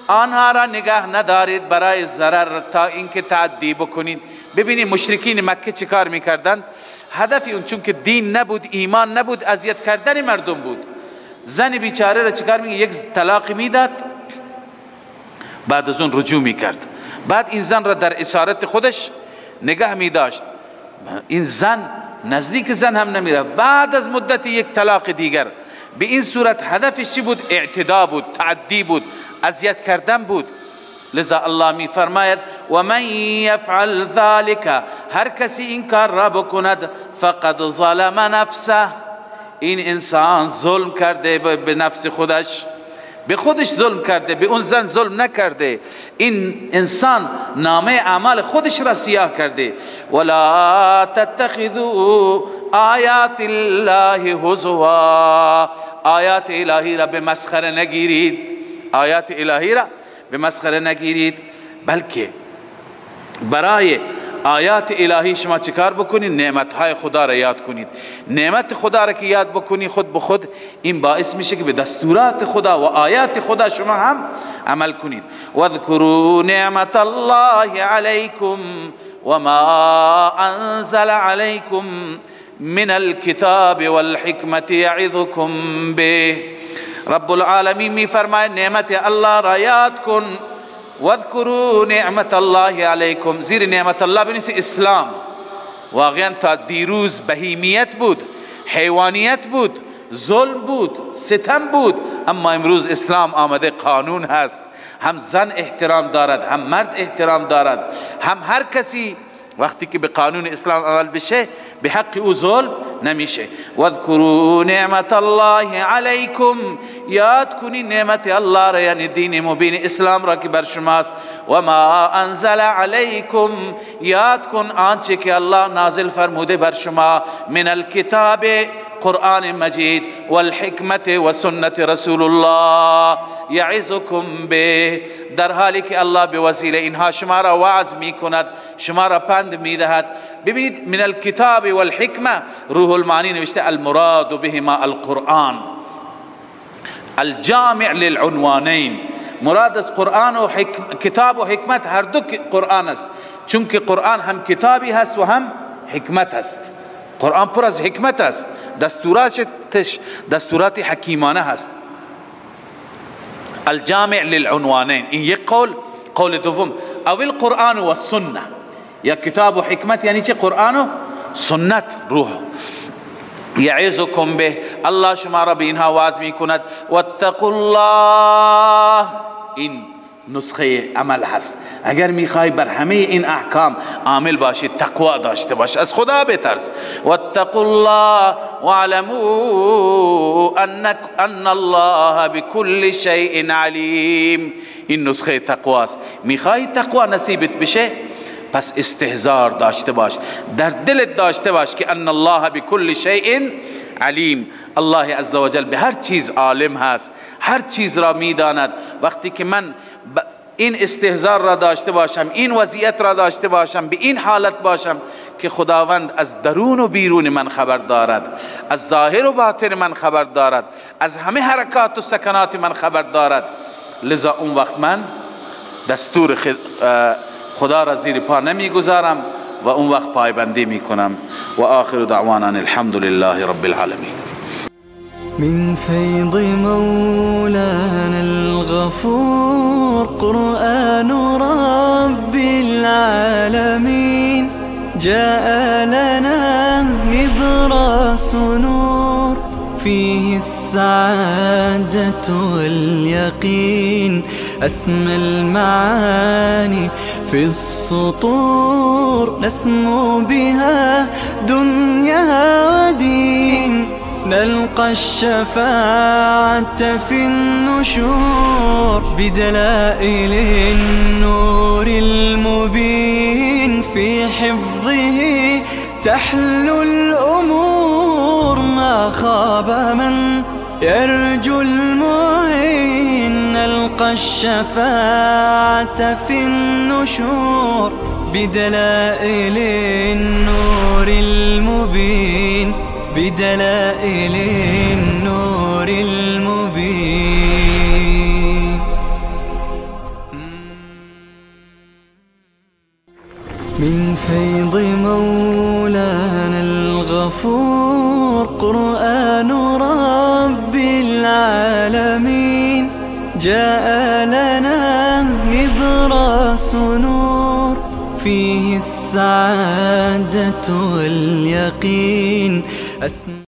[SPEAKER 2] آنها را نگه ندارید برای ضرر تا اینکه تعدی بکنید. ببینید مشرکین مکه چه کار میکردن؟ هدفی اون چون که دین نبود، ایمان نبود، اذیت کردن مردم بود. زن بیچاره را چه کار میکرد؟ یک طلاق میداد، بعد از اون رجوع میکرد، بعد این زن را در اسارت خودش نگه میداشت، این زن نزدیک زن هم نمیره، بعد از مدت یک طلاق دیگر. به این صورت هدفش چی بود؟ اعتدا بود، تعدی بود، اذیت کردن بود. لذا الله می فرماید و من یفعل ذلك، هر کسی این کار را بکند، فقد ظلم نفسه، این انسان ظلم کرده به نفس خودش. به خودش ظلم کرده، به اون زن ظلم نکرده. این انسان نامه اعمال خودش را سیاه کرده. ولا تتخذوا آیات الله هزوا، آیات الهی را به مسخره نگیرید، آیات الهی را به مسخره نگیرید، بلکه برای آیات الهی شما چیکار بکنید؟ نعمتهای خدا را یاد کنید. نعمت خدا را که یاد بکنید، خود به خود این باعث میشه که به دستورات خدا و آیات خدا شما هم عمل کنید. واذکروا نعمت الله علیکم وما انزل علیکم من الكتاب والحکمت یعظکم به. رب العالمین می فرماید نعمت الله را یاد کن. واذکروا نعمت الله علیکم، زیر نعمت الله بنویس اسلام. واقعا تا دیروز بهیمیت بود، حیوانیت بود، ظلم بود، ستم بود، اما امروز اسلام آمده قانون هست. هم زن احترام دارد، هم مرد احترام دارد، هم هر کسی وقتی که به قانون اسلام عمل بشه به حق او ظلم نمیشه. واذکروا نعمت الله علیکم، یاد کنی نعمت الله را، یعنی دین مبین اسلام را که بر شماست. و ما انزل علیکم، یاد کن آنچه که الله نازل فرموده بر شما، من الکتاب، قرآن مجید، والحکمت و سنت رسول الله یعظکم به، در حالی که الله به وسیله اینها شما را وعظ می کند، شما را پند می دهد. ببینید من الکتاب والحکمه، روح المعانی نوشته المراد بهما القرآن الجامع للعنوانین، مراد از قرآن و کتاب و حکمت هر دو قرآن است، چون که قرآن هم کتابی هست و هم حکمت است. قرآن پر از حکمت است، دستوراتش دستورات حکیمانه هست. الجامع للعنوانین، این یک قول. قول دوم، او القرآن و السنه، یا کتاب و حکمت یعنی چه؟ قرآن و سنت. روح یعظکم به، الله شما را به اینها واعظ می کند. واتقوا الله، این نسخه عمل هست. اگر میخوای بر همه این احکام عامل باشی، تقوا داشته باش، از خدا بترس. واتقوا الله واعلموا ان الله بكل شيء علیم، این نسخه تقواست. میخوای تقوا نصیبت بشه، پس استحضار داشته باش، در دلت داشته باش که ان الله بكل شيء علیم، الله عزوجل به هر چیز عالم هست، هر چیز را میداند. وقتی که من این استحضار را داشته باشم، این وضعیت را داشته باشم، به این حالت باشم که خداوند از درون و بیرون من خبر دارد، از ظاهر و باطن من خبر دارد، از همه حرکات و سکنات من خبر دارد، لذا اون وقت من دستور خدا را زیر پا نمیگذارم و اون وقت پایبندی میکنم. و آخر دعوانا الحمد لله رب العالمین.
[SPEAKER 1] من فيض مولانا الغفور قرآن رب العالمين، جاء لنا نبراس نور فيه السعادة واليقين، أسمى المعاني في السطور نسمو بها دنيا ودين، نلقى الشفاعة في النشور بدلائل النور المبين، في حفظه تحلو الأمور، ما خاب من يرجو المعين، نلقى الشفاعة في النشور بدلائل النور المبين، بدلائل النور المبين. من فيض مولانا الغفور قرآن رب العالمين، جاء لنا نبراس نور فيه السعادة واليقين.